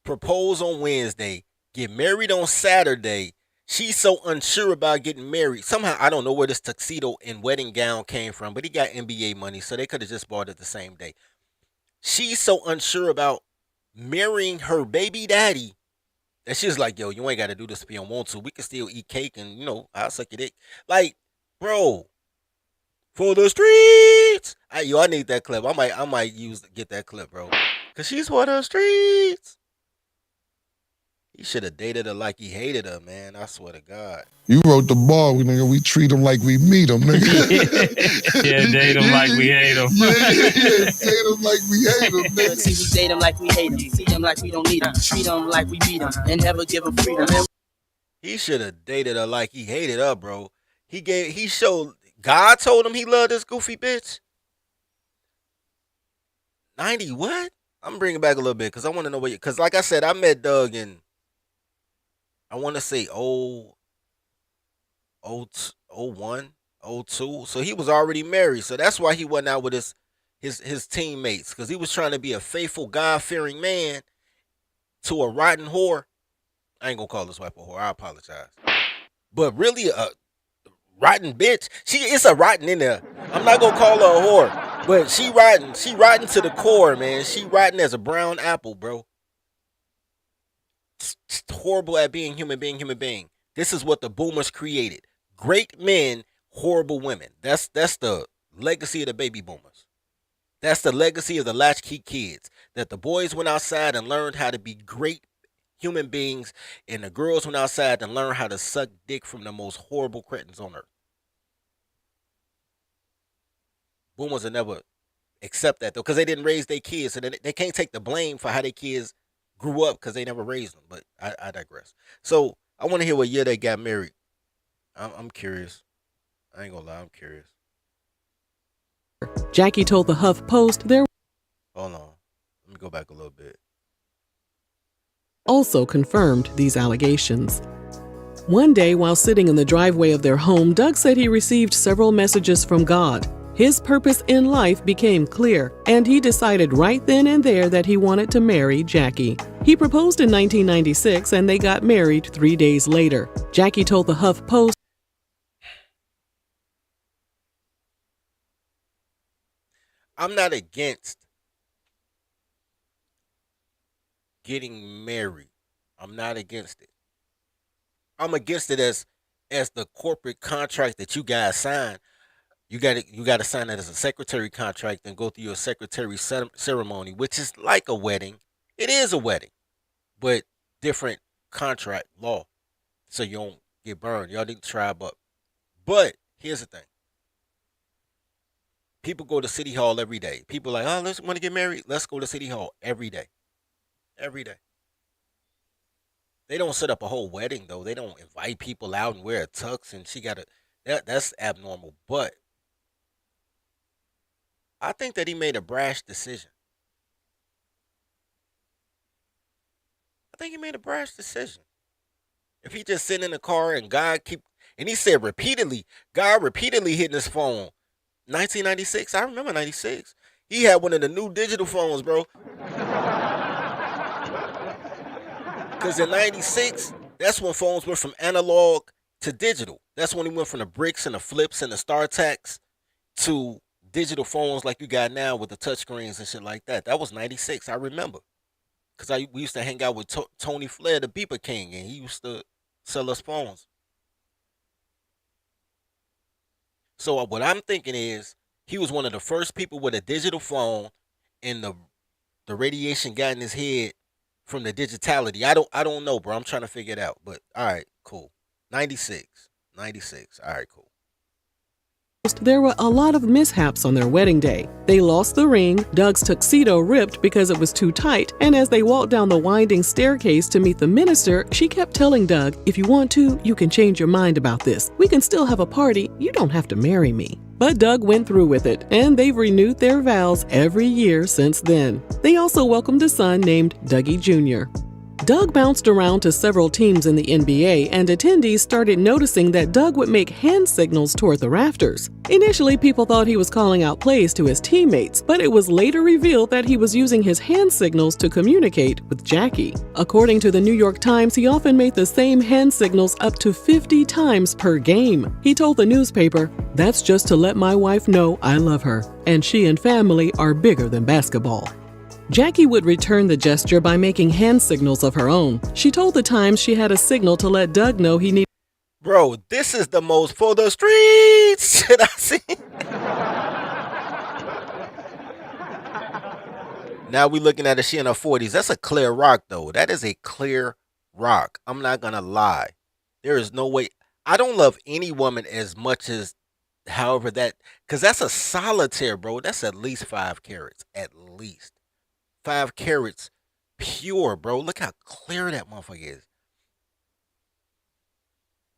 Propose on Wednesday, get married on Saturday. She's so unsure about getting married. Somehow, I don't know where this tuxedo and wedding gown came from, but he got NBA money, so they could have just bought it the same day. She's so unsure about marrying her baby daddy that she's like, yo, you ain't got to do this if you don't want to. We can still eat cake and, I'll suck your dick. Like, bro. For the streets. I need that clip. I might get that clip, bro. Cause she's for the streets. He should have dated her like he hated her, man. I swear to God. You wrote the ball, nigga. We treat them like we meet them, nigga. Yeah, date them like we hate them. Yeah, date them like we hate them, nigga. See, we date them like we hate them. See them like we don't need them. Treat them like we beat them. And never give them freedom. He should have dated her like he hated her, bro. He showed... God told him he loved this goofy bitch. 90 what? I'm bringing back a little bit because I want to know what because like I said, I met Doug in, I want to say 01, 02. So he was already married. So that's why he wasn't out with his teammates because he was trying to be a faithful, God-fearing man to a rotten whore. I ain't going to call this wife a whore. I apologize. But really a rotten bitch. It's a rotten in there. I'm not gonna call her a whore, but she rotten to the core, man. She rotten as a brown apple, bro. It's horrible at being human being. This is what the boomers created. Great men, horrible women. That's the legacy of the baby boomers. That's the legacy of the latchkey kids. That the boys went outside and learned how to be great human beings, and the girls went outside and learned how to suck dick from the most horrible cretins on earth. Boomers will never accept that though, because they didn't raise their kids, so they can't take the blame for how their kids grew up because they never raised them. But I digress. So I want to hear what year they got married. I'm curious. I ain't gonna lie, I'm curious. Jackie told the Huff Post there Hold on. Let me go back a little bit. also confirmed these allegations. One day, while sitting in the driveway of their home, Doug said he received several messages from God. His purpose in life became clear, and he decided right then and there that he wanted to marry Jackie. He proposed in 1996, and they got married 3 days later. Jackie told the Huff Post, I'm not against getting married. I'm not against it. I'm against it as the corporate contract that you guys sign. You got to sign it as a secretary contract and go through your secretary ceremony, which is like a wedding. It is a wedding, but different contract law, so you don't get burned. Y'all need to tribe up. But here's the thing: people go to City Hall every day. People like, oh, let's want to get married. Let's go to City Hall every day, every day. They don't set up a whole wedding though. They don't invite people out and wear a tux, and she got to. That's abnormal. But I think that he made a brash decision. I think he made a brash decision. If he just sitting in the car and and he said repeatedly, God repeatedly hitting his phone. 1996, I remember 96. He had one of the new digital phones, bro. Because in 96, that's when phones went from analog to digital. That's when he went from the bricks and the flips and the StarTacs to digital phones like you got now with the touchscreens and shit like that. That was 96, I remember. Because we used to hang out with Tony Flair, the Beeper King, and he used to sell us phones. So what I'm thinking is he was one of the first people with a digital phone, and the radiation got in his head from the digitality. I don't know, bro. I'm trying to figure it out. But all right, cool. 96. All right, cool. there were a lot of mishaps on their wedding day. They lost the ring, Doug's tuxedo ripped because it was too tight, and as they walked down the winding staircase to meet the minister, she kept telling Doug, if you want to, you can change your mind about this. We can still have a party. You don't have to marry me. But Doug went through with it, and they've renewed their vows every year since then. They also welcomed a son named Dougie Jr. Doug bounced around to several teams in the NBA, and attendees started noticing that Doug would make hand signals toward the rafters. Initially, people thought he was calling out plays to his teammates, but it was later revealed that he was using his hand signals to communicate with Jackie. According to the New York Times, he often made the same hand signals up to 50 times per game. He told the newspaper, "That's just to let my wife know I love her, and she and family are bigger than basketball." Jackie would return the gesture by making hand signals of her own. She told the Times she had a signal to let Doug know he needed. Bro, this is the most for the streets shit I seen. Now we looking at a she in her 40s. That's a clear rock, though. That is a clear rock. I'm not gonna lie. There is no way. I don't love any woman as much as, however, that, because that's a solitaire, bro. That's at least 5 carats, at least. 5 carats pure, bro. Look how clear that motherfucker is.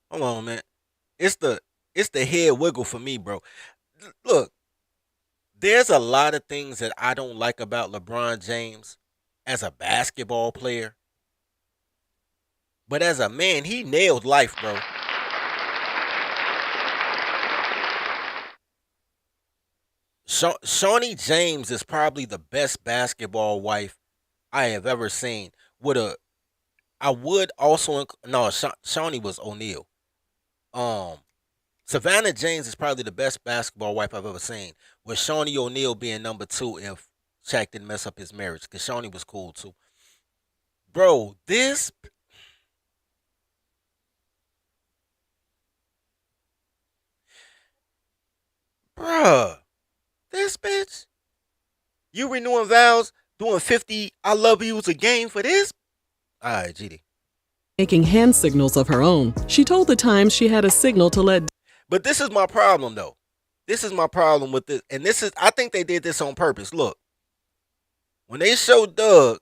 Hold on, man. It's the head wiggle for me, bro. Look, there's a lot of things that I don't like about LeBron James as a basketball player. But as a man, he nailed life, bro. Shawnee James is probably the best basketball wife I have ever seen. I would also no, Shawnee was O'Neal. Savannah James is probably the best basketball wife I've ever seen. With Shawnee O'Neal being number 2 if Shaq didn't mess up his marriage, because Shawnee was cool too. Bro, this. Bruh. This bitch, you renewing vows, doing 50 I love yous a game for this? All right, GD. Making hand signals of her own. She told the Times she had a signal to let. But this is my problem, though. This is my problem with this. And I think they did this on purpose. Look, when they showed Doug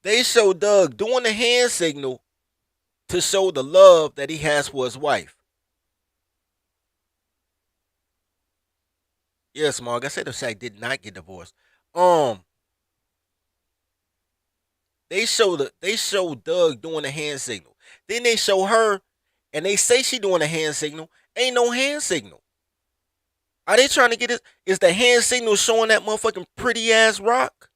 They show Doug doing the hand signal to show the love that he has for his wife. Yes, Mark. I said the Shaq did not get divorced. Um, they show Doug doing the hand signal. Then they show her, and they say she doing the hand signal. Ain't no hand signal. Are they trying to get it? Is the hand signal showing that motherfucking pretty ass rock?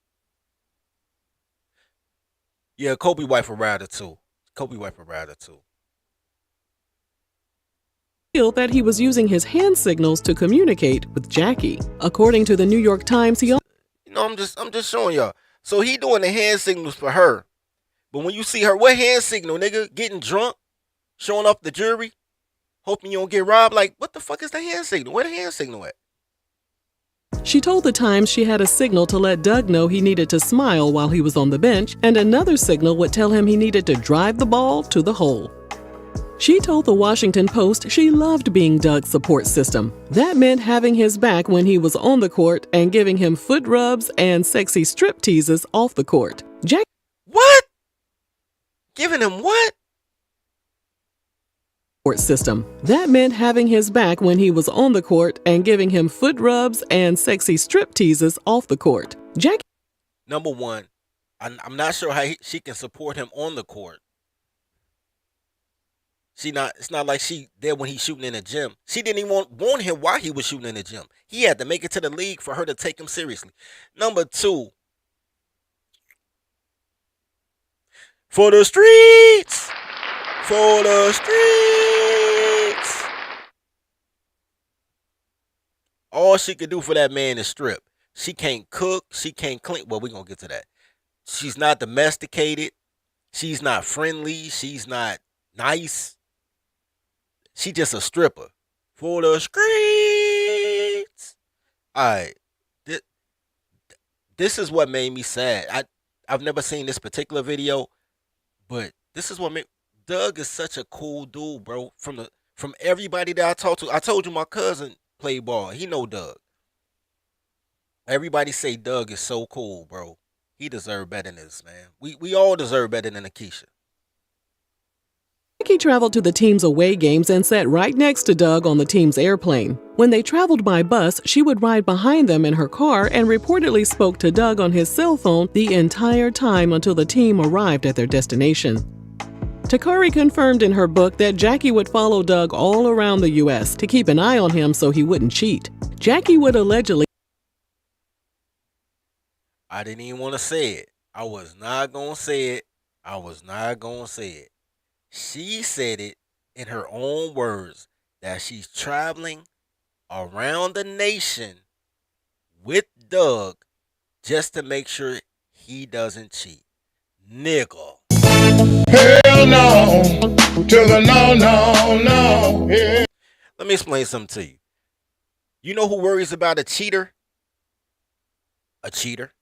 Yeah, Kobe wife a rider too. Kobe wife a rider too. That he was using his hand signals to communicate with Jackie. According to the New York Times, he You know, I'm just showing y'all. So he doing the hand signals for her. But when you see her, what hand signal, nigga? Getting drunk, showing off the jury, hoping you don't get robbed. Like, what the fuck is the hand signal? Where the hand signal at? She told the Times she had a signal to let Doug know he needed to smile while he was on the bench, and another signal would tell him he needed to drive the ball to the hole. She told the Washington Post she loved being Doug's support system. That meant having his back when he was on the court and giving him foot rubs and sexy strip teases off the court. What? Giving him what? System. That meant having his back when he was on the court and giving him foot rubs and sexy strip teases off the court. Number one, I'm not sure how she can support him on the court. It's not like she there when he's shooting in the gym. She didn't even want him while he was shooting in the gym. He had to make it to the league for her to take him seriously. Number two, for the streets. For the streets. All she could do for that man is strip. She can't cook. She can't clean. Well, we're going to get to that. She's not domesticated. She's not friendly. She's not nice. She just a stripper. For the streets. All right. This is what made me sad. I've never seen this particular video, but this is what made Doug is such a cool dude, bro. From everybody that I talked to. I told you my cousin played ball. He know Doug. Everybody say Doug is so cool, bro. He deserve better than this, man. We all deserve better than Akeisha. Jackie traveled to the team's away games and sat right next to Doug on the team's airplane. When they traveled by bus, she would ride behind them in her car and reportedly spoke to Doug on his cell phone the entire time until the team arrived at their destination. Takari confirmed in her book that Jackie would follow Doug all around the U.S. to keep an eye on him so he wouldn't cheat. Jackie would allegedly... I didn't even want to say it. I was not going to say it. I was not going to say it. She said it in her own words that she's traveling around the nation with Doug just to make sure he doesn't cheat. Nigga. Hell no, to the no. Yeah. Let me explain something to you. You know who worries about a cheater? A cheater.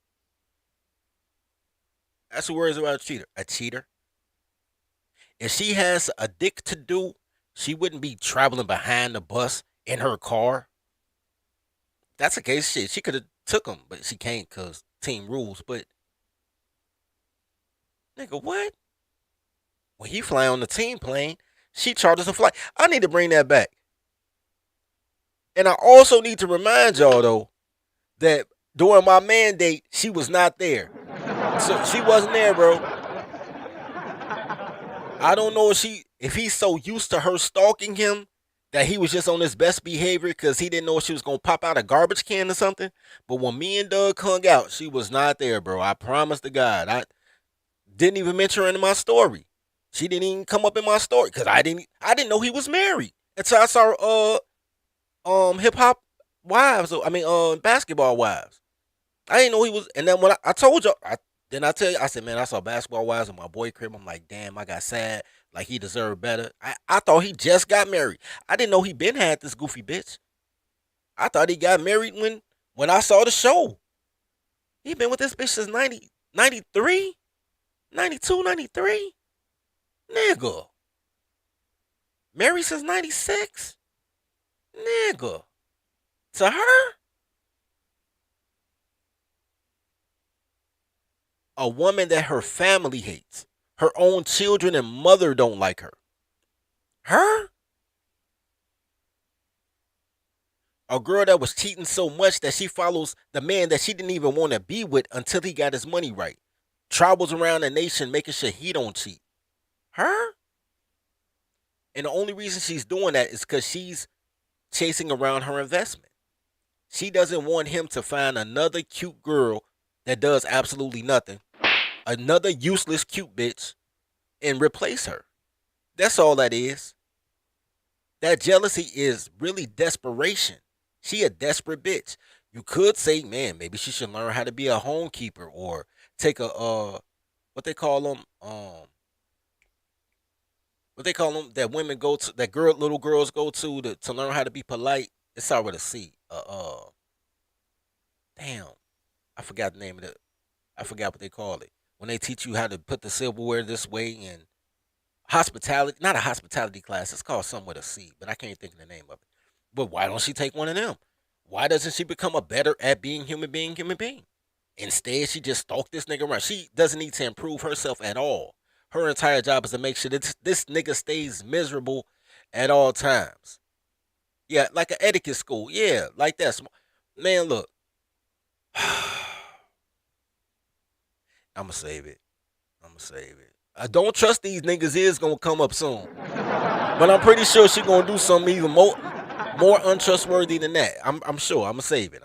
That's who worries about a cheater. A cheater. If she has a dick to do, she wouldn't be traveling behind the bus in her car. That's the case. Shit, she could have took him, but she can't because team rules. But nigga, what? When he fly on the team plane, she charters a flight. I need to bring that back. And I also need to remind y'all though that during my mandate, she was not there. So she wasn't there, bro. I don't know if he's so used to her stalking him that he was just on his best behavior because he didn't know if she was going to pop out a garbage can or something. But when me and Doug hung out, she was not there, bro. I promise to God. I didn't even mention her in my story. She didn't even come up in my story because I didn't know he was married until I saw hip hop wives. Basketball wives. I didn't know he was. And then when I told you, I said, man, I saw Basketball Wives in my boy crib. I'm like, damn, I got sad. Like, he deserved better. I thought he just got married. I didn't know he been had this goofy bitch. I thought he got married when I saw the show. He been with this bitch since 93? 92, 93? Nigga. Married since 96? Nigga. To her? A woman that her family hates. Her own children and mother don't like her. Her? A girl that was cheating so much that she follows the man that she didn't even want to be with until he got his money right. Travels around the nation making sure he don't cheat. Her? And the only reason she's doing that is because she's chasing around her investment. She doesn't want him to find another cute girl that does absolutely nothing, another useless cute bitch, and replace her. That's all that is. That jealousy is really desperation. She a desperate bitch. You could say, man, maybe she should learn how to be a homekeeper or take a what they call them that women go to, that little girls go to learn how to be polite. It's start with a C. Damn, I forgot the name of it. I forgot what they call it when they teach you how to put the silverware this way and hospitality. Not a hospitality class. It's called something with a C, but I can't think of the name of it. But why don't she take one of them? Why doesn't she become a better at being human being? Instead, she just stalked this nigga around. She doesn't need to improve herself at all. Her entire job is to make sure that this nigga stays miserable at all times. Yeah, like an etiquette school. Yeah, like that. Man, look. I'ma save it. I don't trust these niggas is gonna come up soon. But I'm pretty sure she gonna do something even more untrustworthy than that. I'm sure. I'ma save it.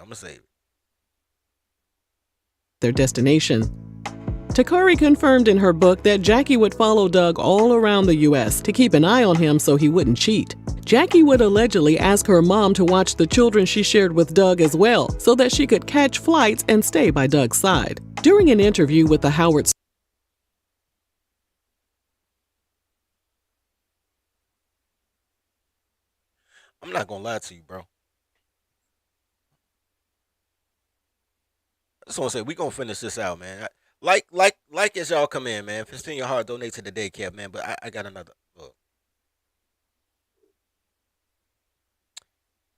Their destination. Takari confirmed in her book that Jackie would follow Doug all around the U.S. to keep an eye on him so he wouldn't cheat. Jackie would allegedly ask her mom to watch the children she shared with Doug as well so that she could catch flights and stay by Doug's side. During an interview with the Howard I'm not gonna lie to you, bro. I just want to say we gonna finish this out, man. Like as y'all come in, man. If it's in your heart, donate to the daycare, man. But I got another look.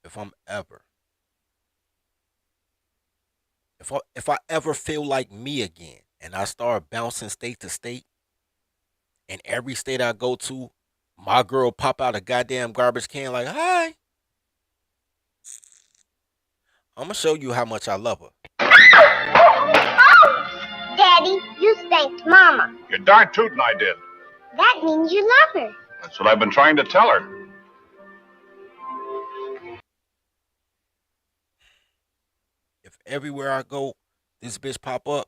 If I'm ever, if I ever feel like me again, and I start bouncing state to state, and every state I go to, my girl pop out a goddamn garbage can like, hi. I'm gonna show you how much I love her. Daddy, you spanked Mama. You're darn tootin' I did. That means you love her. That's what I've been trying to tell her. If everywhere I go, this bitch pop up,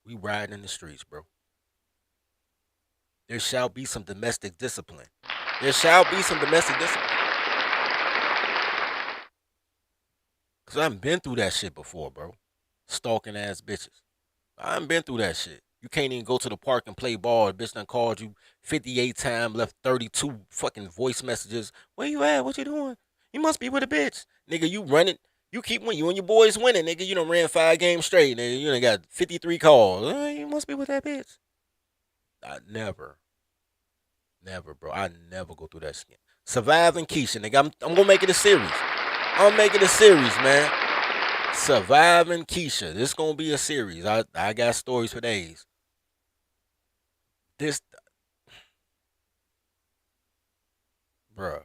we riding in the streets, bro. There shall be some domestic discipline. Cause I haven't been through that shit before, bro. Stalking ass bitches. I haven't been through that shit. You can't even go to the park and play ball. The bitch done called you 58 times, left 32 fucking voice messages. Where you at? What you doing? You must be with a bitch. Nigga, you running. You keep winning. You and your boys winning, nigga. You done ran 5 games straight, nigga. You done got 53 calls. You must be with that bitch. I never, bro. I never go through that shit. Surviving Keisha, nigga. I'm gonna make it a series. Man. Surviving Keisha. This gonna be a series. I got stories for days. This, bruh.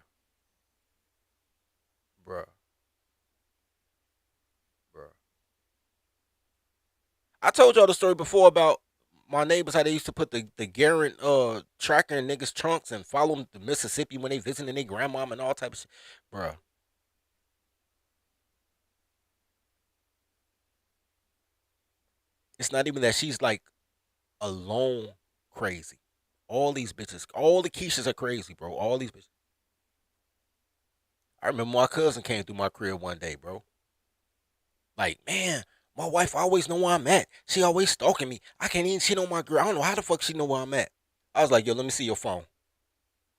I told y'all the story before about my neighbors, how they used to put the Garant tracker in niggas' trunks and follow them to Mississippi when they visiting their grandmom and all type of shit. Bruh. It's not even that she's like alone crazy. All these bitches, all the Keishas are crazy, bro. All these bitches. I remember my cousin came through my crib one day, bro. Like, man, my wife always know where I'm at. She always stalking me. I can't even cheat on my girl. I don't know how the fuck she know where I'm at. I was like, yo, let me see your phone.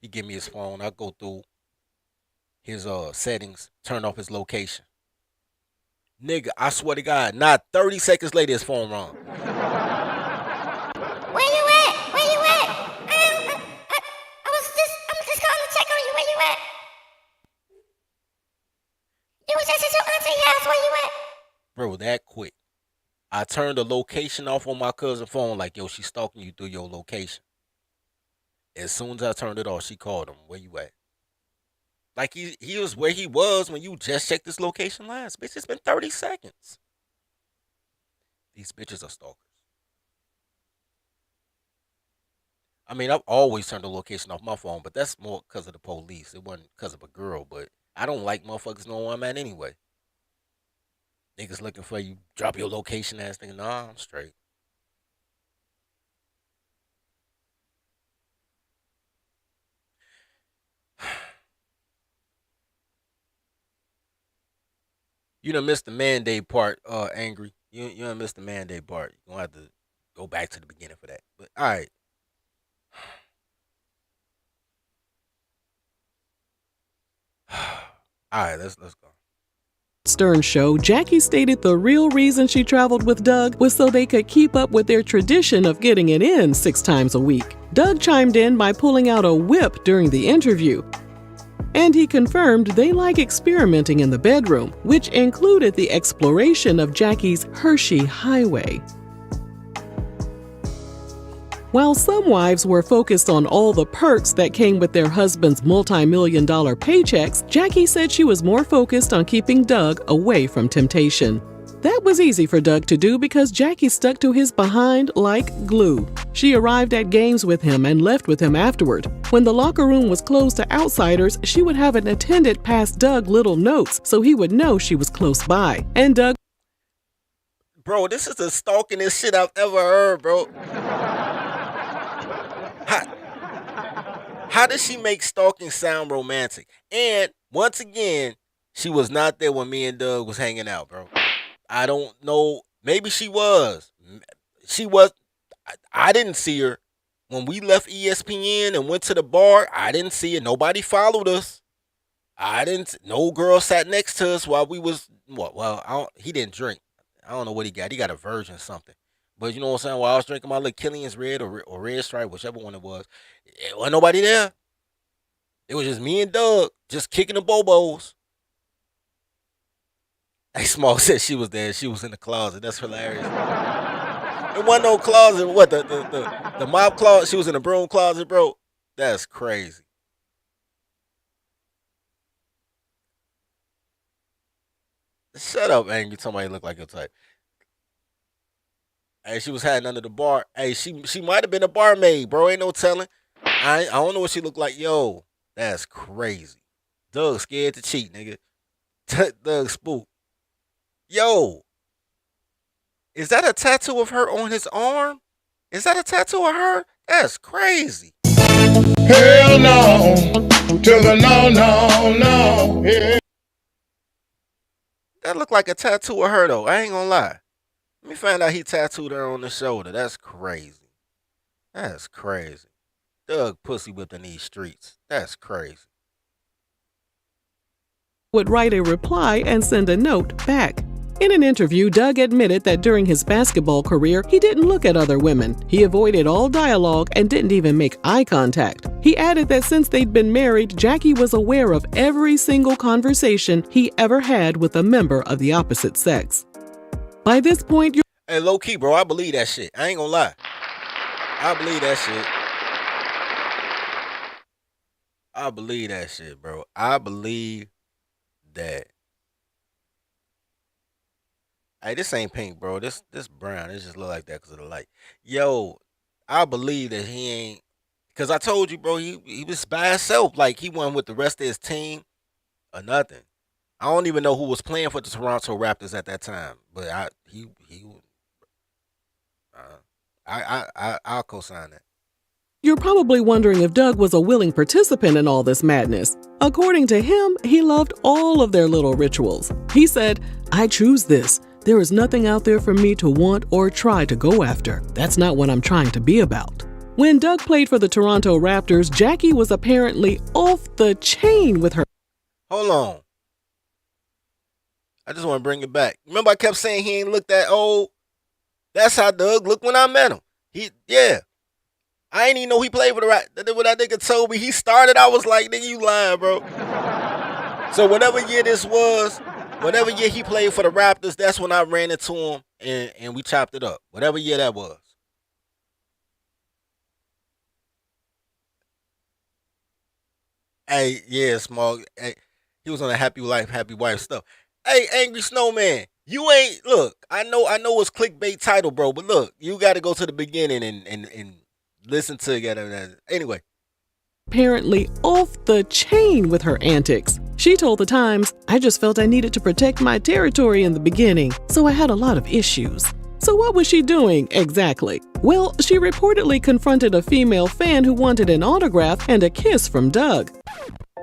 He give me his phone. I go through his settings, turn off his location. Nigga, I swear to God, not 30 seconds later, his phone rung. Where you at? I'm just calling to check on you. Where you at? You was just at your auntie house. Where you at? Bro, that quick. I turned the location off on my cousin's phone, like, yo, she's stalking you through your location. As soon as I turned it off, she called him. Where you at? Like he was where he was when you just checked his location last. Bitch, it's been 30 seconds. These bitches are stalkers. I mean, I've always turned the location off my phone, but that's more because of the police. It wasn't because of a girl, but I don't like motherfuckers knowing where I'm at anyway. Niggas looking for you, drop your location ass nigga. Nah, I'm straight. You done missed the mandate part, Angry. You done missed the mandate part. You're gonna have to go back to the beginning for that. But all right. All right, let's go. Stern show, Jackie stated the real reason she traveled with Doug was so they could keep up with their tradition of getting it in 6 times a week. Doug chimed in by pulling out a whip during the interview. And he confirmed they like experimenting in the bedroom, which included the exploration of Jackie's Hershey Highway. While some wives were focused on all the perks that came with their husbands' multi-million-dollar paychecks, Jackie said she was more focused on keeping Doug away from temptation. That was easy for Doug to do because Jackie stuck to his behind like glue. She arrived at games with him and left with him afterward. When the locker room was closed to outsiders, she would have an attendant pass Doug little notes so he would know she was close by. And Doug... Bro, this is the stalkingest shit I've ever heard, bro. How does she make stalking sound romantic? And once again, she was not there when me and Doug was hanging out, bro. I don't know. Maybe she was. She was. I didn't see her. When we left ESPN and went to the bar, I didn't see her. Nobody followed us. No girl sat next to us while we was, he didn't drink. I don't know what he got. He got a virgin or something. But you know what I'm saying? While I was drinking my little Killian's Red or Red Stripe, whichever one it wasn't nobody there. It was just me and Doug, just kicking the bobos. Hey, Small said she was there. She was in the closet. That's hilarious. It wasn't no closet. What, the mop closet? She was in the broom closet, bro? That's crazy. Shut up, Angry. Somebody look like your type. Hey, she was hiding under the bar. Hey, she might have been a barmaid, bro. Ain't no telling. I don't know what she looked like. Yo, that's crazy. Doug scared to cheat, nigga. Doug spook. Yo, is that a tattoo of her on his arm? Is that a tattoo of her? That's crazy. Hell no, to the no. Yeah. That looked like a tattoo of her, though. I ain't gonna lie. Let me find out he tattooed her on the shoulder. That's crazy. That's crazy. Doug pussy whipped in these streets. That's crazy. Would write a reply and send a note back. In an interview, Doug admitted that during his basketball career, he didn't look at other women. He avoided all dialogue and didn't even make eye contact. He added that since they'd been married, Jackie was aware of every single conversation he ever had with a member of the opposite sex. By this point, Hey, low key, bro, I believe that shit. I ain't gonna lie. I believe that shit. I believe that shit, bro. I believe that. Hey, this ain't pink, bro. This brown. It just look like that because of the light. Yo, I believe that he ain't. Because I told you, bro, he was by himself. Like, he wasn't with the rest of his team or nothing. I don't even know who was playing for the Toronto Raptors at that time. But I'll co-sign that. You're probably wondering if Doug was a willing participant in all this madness. According to him, he loved all of their little rituals. He said, "I choose this. There is nothing out there for me to want or try to go after. That's not what I'm trying to be about." When Doug played for the Toronto Raptors, Jackie was apparently off the chain with her. Hold on. I just want to bring it back. Remember I kept saying he ain't looked that old? That's how Doug looked when I met him. I ain't even know he played for the Raptors. When that nigga told me he started, I was like, nigga, you lying, bro. So whatever year this was, Whatever year he played for the Raptors, that's when I ran into him and we chopped it up. Whatever year that was. Hey, yeah, small. Hey, he was on a happy life, happy wife stuff. Hey, Angry Snowman, you ain't look. I know it's clickbait title, bro, but look, you got to go to the beginning and listen to it. Anyway, Apparently off the chain with her antics. She told the Times, "I just felt I needed to protect my territory in the beginning, so I had a lot of issues." So what was she doing exactly? Well, she reportedly confronted a female fan who wanted an autograph and a kiss from Doug.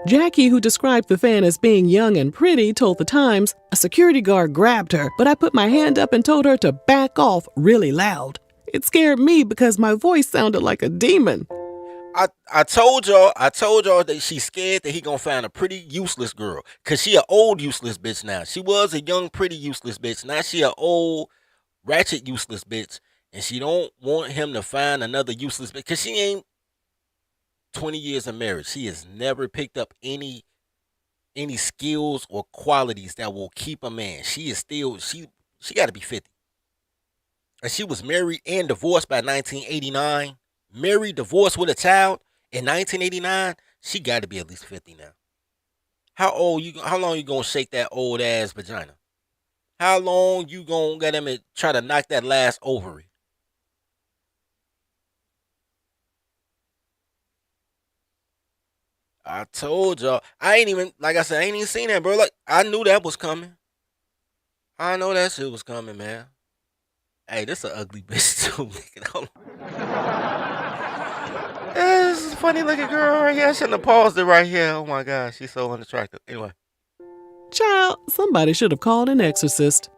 Jackie, who described the fan as being young and pretty, told the Times, "A security guard grabbed her, but I put my hand up and told her to back off really loud. It scared me because my voice sounded like a demon." I told y'all that she's scared that he gonna find a pretty useless girl. Cause she a old useless bitch now. She was a young, pretty useless bitch. Now she a old, ratchet useless bitch. And she don't want him to find another useless bitch. Cause she ain't 20 years of marriage. She has never picked up any skills or qualities that will keep a man. She is still she gotta be 50. And she was married and divorced by 1989. Married, divorced with a child in 1989, she got to be at least 50 now. How long you gonna shake that old ass vagina? How long you gonna get him and try to knock that last ovary? I told y'all. I ain't even seen that, bro. Like, I knew that was coming. I know that shit was coming, man. Hey, this an ugly bitch too, nigga. Hold on. This is a funny looking girl right here. I shouldn't have paused it right here. Oh my gosh, she's so unattractive. Anyway. Child, somebody should have called an exorcist.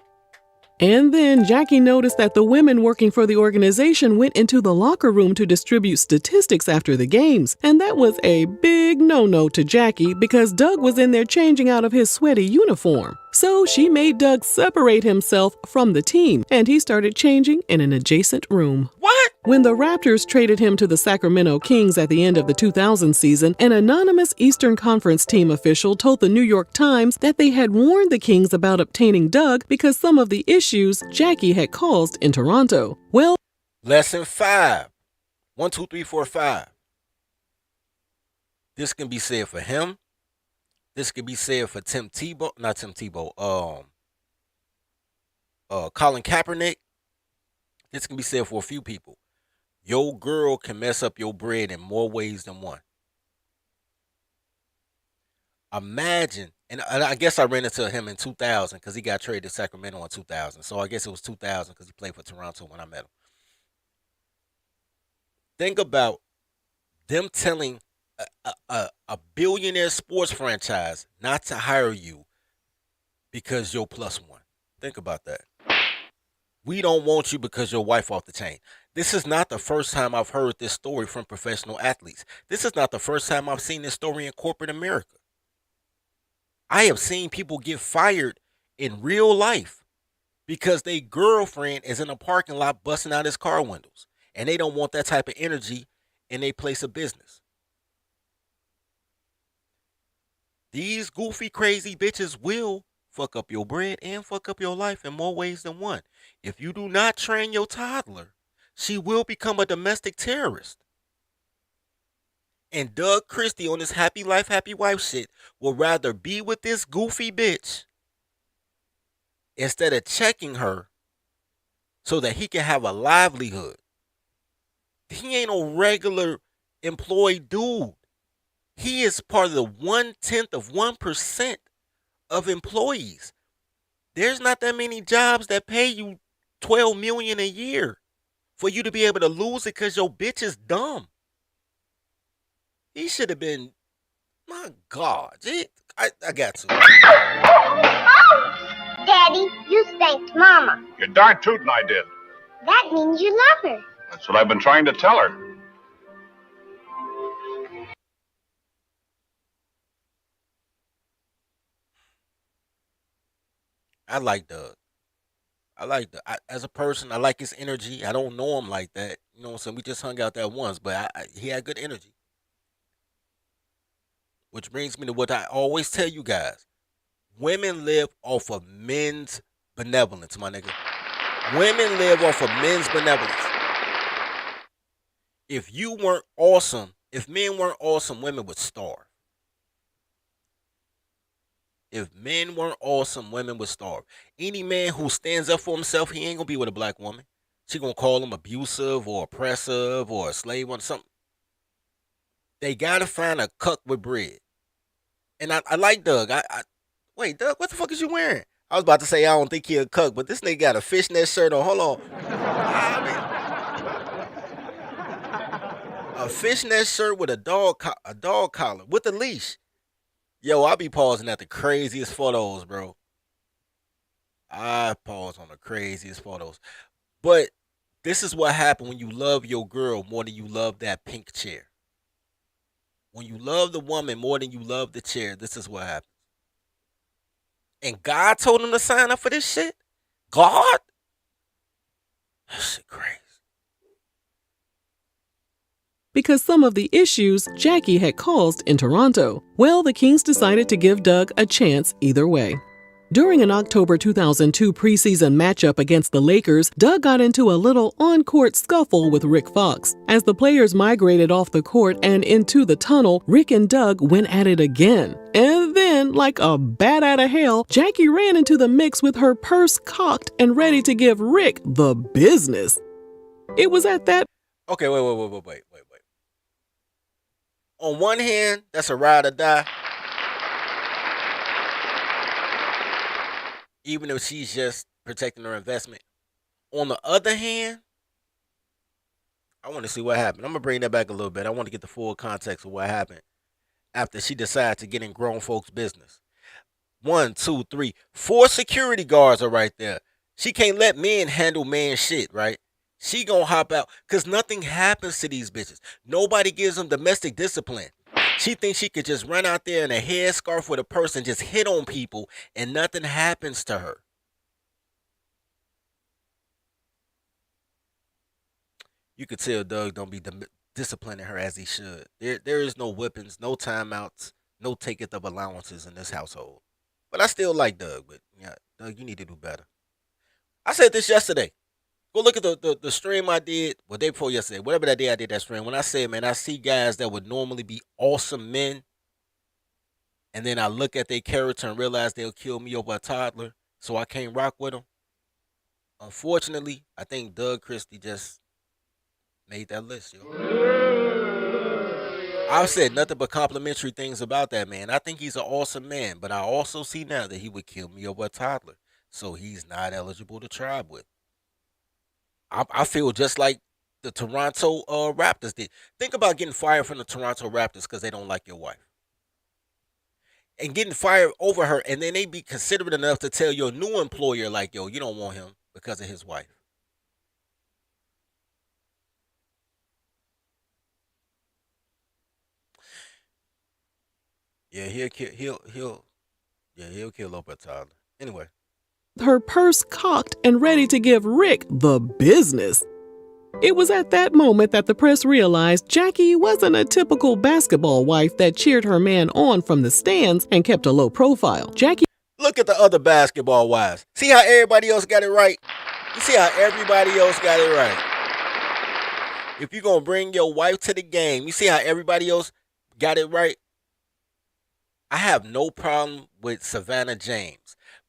And then Jackie noticed that the women working for the organization went into the locker room to distribute statistics after the games. And that was a big no-no to Jackie because Doug was in there changing out of his sweaty uniform. So she made Doug separate himself from the team, and he started changing in an adjacent room. What? When the Raptors traded him to the Sacramento Kings at the end of the 2000 season, an anonymous Eastern Conference team official told the New York Times that they had warned the Kings about obtaining Doug because some of the issues Jackie had caused in Toronto. Well, Lesson 5. 1, 2, 3, 4, 5. This can be said for him. This can be said for Colin Kaepernick. This can be said for a few people. Your girl can mess up your bread in more ways than one. Imagine, and I guess I ran into him in 2000 because he got traded to Sacramento in 2000. So I guess it was 2000 because he played for Toronto when I met him. Think about them telling a billionaire sports franchise not to hire you because you're +1. Think about that. We don't want you because your wife off the chain. This is not the first time I've heard this story from professional athletes. This is not the first time I've seen this story in corporate America. I have seen people get fired in real life because their girlfriend is in a parking lot busting out his car windows. And they don't want that type of energy in their place of business. These goofy, crazy bitches will fuck up your bread and fuck up your life in more ways than one. If you do not train your toddler, she will become a domestic terrorist. And Doug Christie on this happy life, happy wife shit will rather be with this goofy bitch instead of checking her so that he can have a livelihood. He ain't no regular employed dude. He is part of the 1/10 of 1% of employees. There's not that many jobs that pay you $12 million a year for you to be able to lose it because your bitch is dumb. He should have been, my God. I got to. Daddy, you spanked Mama. You're darn tootin' I did. That means you love her. That's what I've been trying to tell her. I like Doug. As a person, I like his energy. I don't know him like that. You know what I'm saying? We just hung out that once, but he had good energy. Which brings me to what I always tell you guys. Women live off of men's benevolence, my nigga. Women live off of men's benevolence. If you weren't awesome, if men weren't awesome, women would starve. If men weren't awesome, women would starve. Any man who stands up for himself, he ain't gonna be with a black woman. She gonna call him abusive or oppressive or a slave or something. They gotta find a cuck with bread. And I like Doug. Wait, Doug, what the fuck is you wearing? I was about to say I don't think he a cuck, but this nigga got a fishnet shirt on. Hold on. A fishnet shirt with a dog collar with a leash. Yo, I be pausing at the craziest photos, bro. I pause on the craziest photos. But this is what happened when you love your girl more than you love that pink chair. When you love the woman more than you love the chair, this is what happens. And God told him to sign up for this shit? God? That shit crazy. Because some of the issues Jackie had caused in Toronto. Well, the Kings decided to give Doug a chance either way. During an October 2002 preseason matchup against the Lakers, Doug got into a little on-court scuffle with Rick Fox. As the players migrated off the court and into the tunnel, Rick and Doug went at it again. And then, like a bat out of hell, Jackie ran into the mix with her purse cocked and ready to give Rick the business. It was at that... Okay, wait. On one hand, that's a ride or die. Even if she's just protecting her investment. On the other hand, I want to see what happened. I'm going to bring that back a little bit. I want to get the full context of what happened after she decided to get in grown folks' business. 1, 2, 3, 4 security guards are right there. She can't let men handle man shit, right? She gonna hop out because nothing happens to these bitches. Nobody gives them domestic discipline. She thinks she could just run out there in a headscarf with a purse and just hit on people and nothing happens to her. You could tell Doug don't be disciplining her as he should. There is no whippings, no timeouts, no taketh of allowances in this household. But I still like Doug, but yeah, Doug, you need to do better. I said this yesterday. Go look at the stream I did, well, day before yesterday, whatever that day I did that stream. When I said, man, I see guys that would normally be awesome men, and then I look at their character and realize they'll kill me over a toddler, so I can't rock with them. Unfortunately, I think Doug Christie just made that list, yo. I've said nothing but complimentary things about that man. I think he's an awesome man, but I also see now that he would kill me over a toddler, so he's not eligible to tribe with. I feel just like the Toronto Raptors did. Think about getting fired from the Toronto Raptors because they don't like your wife. And getting fired over her, and then they be considerate enough to tell your new employer, like, yo, you don't want him because of his wife. Yeah, he'll kill over a toddler. Anyway. Her purse cocked and ready to give Rick the business. It was at that moment that the press realized Jackie wasn't a typical basketball wife that cheered her man on from the stands and kept a low profile. Jackie... Look at the other basketball wives. See how everybody else got it right? You see how everybody else got it right? If you're going to bring your wife to the game, you see how everybody else got it right? I have no problem with Savannah James.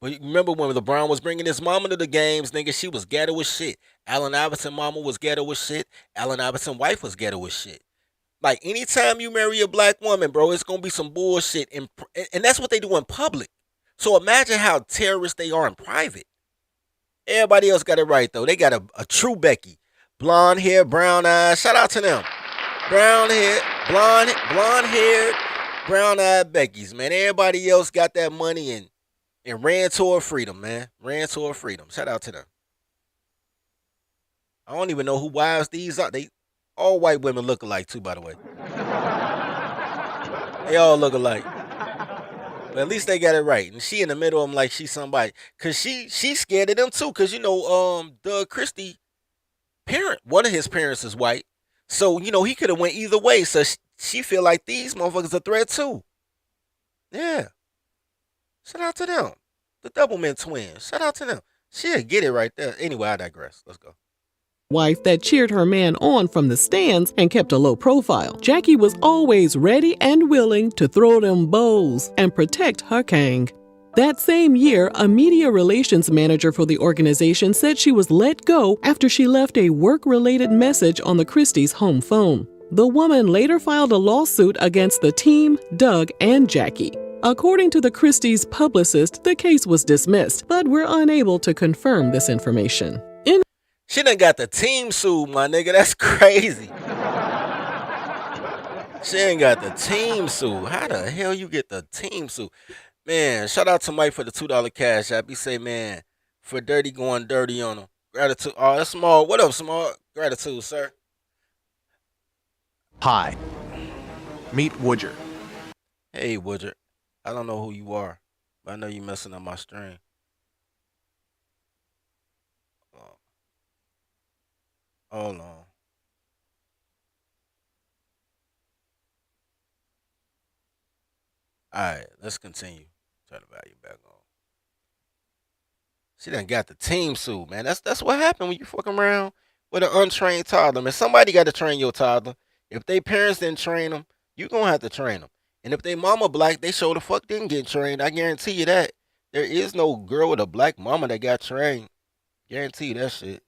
But remember when LeBron was bringing his mama to the games, nigga, she was ghetto as shit. Allen Iverson mama was ghetto as shit. Allen Iverson wife was ghetto as shit. Like, anytime you marry a black woman, bro, it's going to be some bullshit. And that's what they do in public. So imagine how terrorist they are in private. Everybody else got it right, though. They got a true Becky. Blonde hair, brown eyes. Shout out to them. Brown hair, blonde haired, brown eyed Becky's, man. Everybody else got that money and ran toward freedom, man. Ran toward freedom. Shout out to them. I don't even know who wives these are. They all white women look alike too, by the way. They all look alike. But at least they got it right. And she in the middle of them like she's somebody. Cause she's scared of them too. Cause you know, Doug Christie one of his parents is white. So, you know, he could have went either way. So she feel like these motherfuckers a threat too. Yeah. Shout out to them. The Doublemint twins. Shout out to them. She'll get it right there. Anyway, I digress. Let's go. Wife that cheered her man on from the stands and kept a low profile. Jackie was always ready and willing to throw them bows and protect her king. That same year, a media relations manager for the organization said she was let go after she left a work-related message on the Christies' home phone. The woman later filed a lawsuit against the team, Doug, and Jackie. According to the Christies' publicist, the case was dismissed, but we're unable to confirm this information. She done got the team sued, my nigga. That's crazy. She ain't got the team sued. How the hell you get the team sued? Man, shout out to Mike for the $2 cash app. He say, man, for dirty going dirty on him. Gratitude. Oh, that's Small. What up, Small? Gratitude, sir. Hi. Meet Woodger. Hey, Woodger. I don't know who you are, but I know you messing up my stream. Hold on. Alright, let's continue. Turn the volume back on. She done got the team sued, man. That's what happened when you fucking around with an untrained toddler. Man, somebody got to train your toddler. If they parents didn't train them, you gonna have to train them. And if they mama black, they sure the fuck didn't get trained. I guarantee you that. There is no girl with a black mama that got trained. Guarantee you that shit.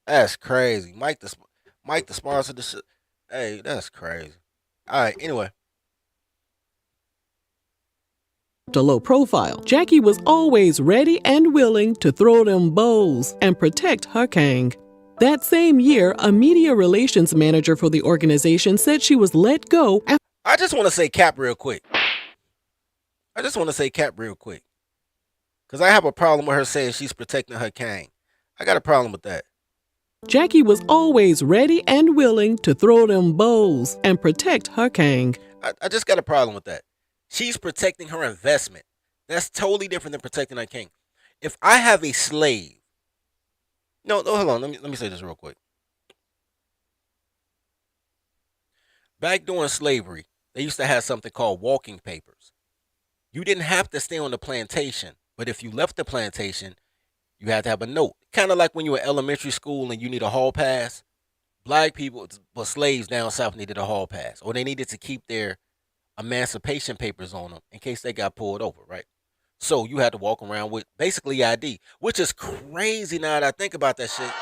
That's crazy. Mike the sponsor of the shit. Hey, that's crazy. All right, anyway. A low profile. Jackie was always ready and willing to throw them bows and protect her king. That same year, a media relations manager for the organization said she was let go after I just want to say Cap real quick. Because I have a problem with her saying she's protecting her king. I got a problem with that. Jackie was always ready and willing to throw them bows and protect her king. I just got a problem with that. She's protecting her investment. That's totally different than protecting her king. If I have a slave, no, hold on. Let me say this real quick. Back during slavery, they used to have something called walking papers. You didn't have to stay on the plantation, but if you left the plantation, you had to have a note. Kind of like when you were in elementary school and you need a hall pass. Black people, but slaves down south needed a hall pass, or they needed to keep their emancipation papers on them in case they got pulled over, right? So you had to walk around with basically ID, which is crazy now that I think about that shit.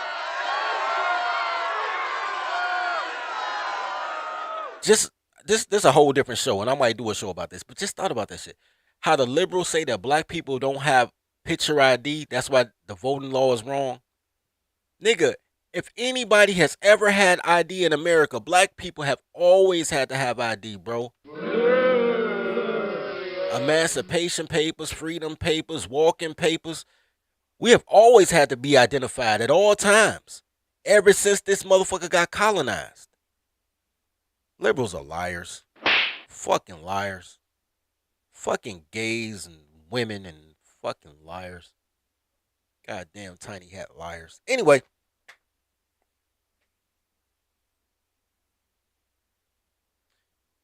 Just this is a whole different show, and I might do a show about this, but just thought about that shit. How the liberals say that black people don't have picture ID, that's why the voting law is wrong. Nigga, if anybody has ever had ID in America, black people have always had to have ID, bro. Emancipation papers, freedom papers, walking papers. We have always had to be identified at all times, ever since this motherfucker got colonized. Liberals are liars. Fucking liars. Fucking gays and women and fucking liars. Goddamn tiny hat liars. Anyway.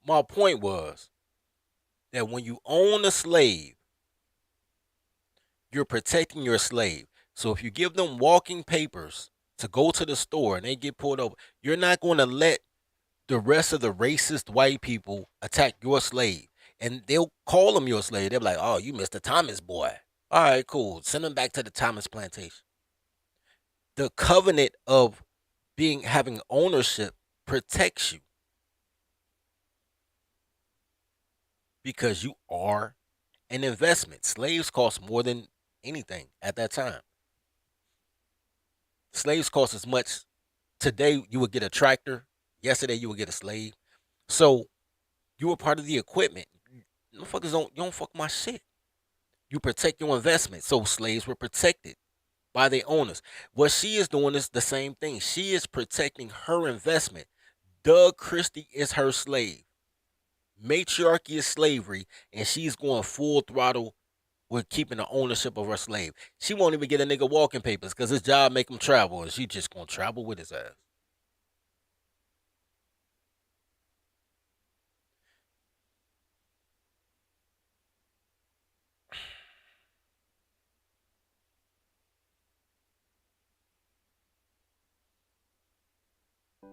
My point was that when you own a slave, you're protecting your slave. So if you give them walking papers to go to the store and they get pulled over, you're not going to let the rest of the racist white people attack your slave. And they'll call them your slave. They'll be like, oh, you Mr. Thomas boy. All right, cool. Send them back to the Thomas plantation. The covenant of having ownership protects you. Because you are an investment. Slaves cost more than anything at that time. Slaves cost as much. Today, you would get a tractor. Yesterday, you would get a slave. So, you were part of the equipment. Motherfuckers you don't fuck my shit. You protect your investment. So, slaves were protected by their owners. What she is doing is the same thing. She is protecting her investment. Doug Christie is her slave. Matriarchy is slavery, and she's going full throttle with keeping the ownership of her slave. She won't even get a nigga walking papers because his job make him travel, and she just gonna travel with his ass.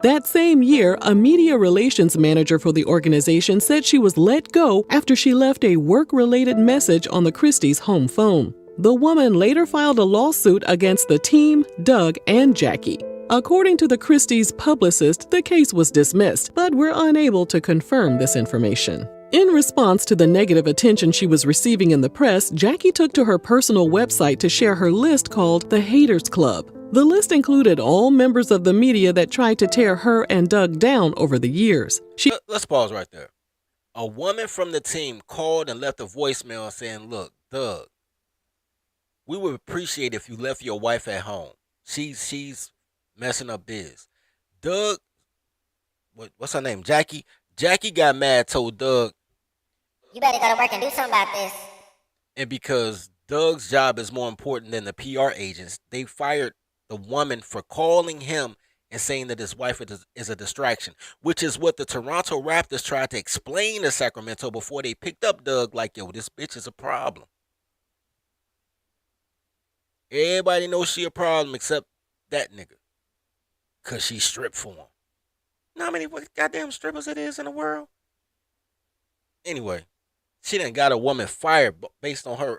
That same year, a media relations manager for the organization said she was let go after she left a work-related message on the Christies' home phone. The woman later filed a lawsuit against the team, Doug, and Jackie. According to the Christies' publicist, the case was dismissed, but we're unable to confirm this information. In response to the negative attention she was receiving in the press, Jackie took to her personal website to share her list called the Haters Club. The list included all members of the media that tried to tear her and Doug down over the years. Let's pause right there. A woman from the team called and left a voicemail saying, "Look, Doug, we would appreciate if you left your wife at home. She's messing up biz." Doug, what's her name? Jackie. Jackie got mad, told Doug, "You better go to work and do something about this." And because Doug's job is more important than the PR agents, they fired the woman for calling him and saying that his wife is a distraction, which is what the Toronto Raptors tried to explain to Sacramento before they picked up Doug, like, yo, this bitch is a problem. Everybody knows she a problem except that nigga, because she stripped for him. You know how many goddamn strippers it is in the world? Anyway, she done got a woman fired based on her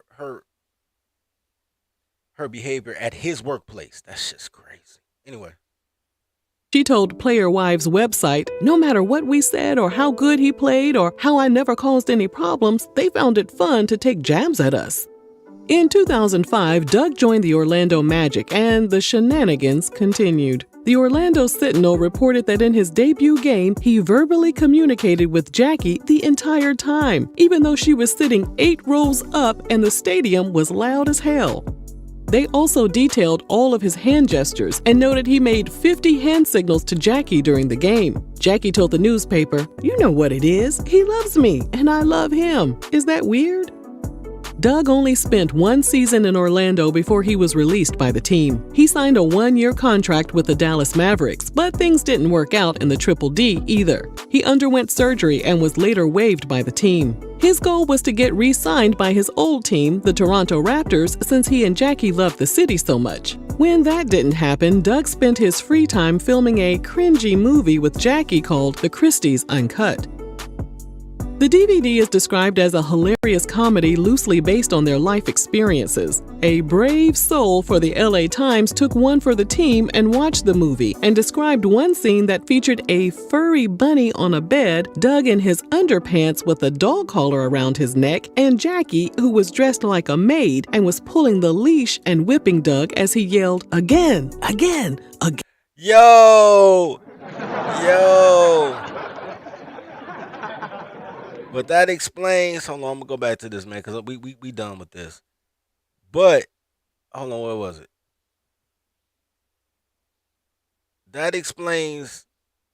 behavior at his workplace. That's just crazy. Anyway. She told Player Wives' website, "No matter what we said or how good he played or how I never caused any problems, they found it fun to take jabs at us." In 2005, Doug joined the Orlando Magic and the shenanigans continued. The Orlando Sentinel reported that in his debut game, he verbally communicated with Jackie the entire time, even though she was sitting 8 rows up and the stadium was loud as hell. They also detailed all of his hand gestures and noted he made 50 hand signals to Jackie during the game. Jackie told the newspaper, "You know what it is. He loves me, and I love him. Is that weird?" Doug only spent 1 season in Orlando before he was released by the team. He signed a 1-year contract with the Dallas Mavericks, but things didn't work out in the Triple D either. He underwent surgery and was later waived by the team. His goal was to get re-signed by his old team, the Toronto Raptors, since he and Jackie loved the city so much. When that didn't happen, Doug spent his free time filming a cringy movie with Jackie called The Christies Uncut. The DVD is described as a hilarious comedy loosely based on their life experiences. A brave soul for the LA Times took one for the team and watched the movie and described one scene that featured a furry bunny on a bed, Doug in his underpants with a dog collar around his neck, and Jackie, who was dressed like a maid and was pulling the leash and whipping Doug as he yelled, "Again, again, again." Yo! But that explains. Hold on, I'm gonna go back to this, man, because we done with this. But hold on, where was it? That explains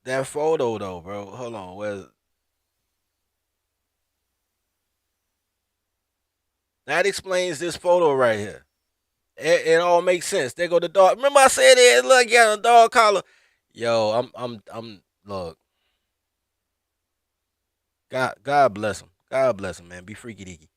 that photo, though, bro. Hold on, where's it? That explains this photo right here. It all makes sense. There go the dog. Remember I said it? Look, yeah, the dog collar. Yo, I'm look. God bless him. God bless him, man. Be freaky deaky.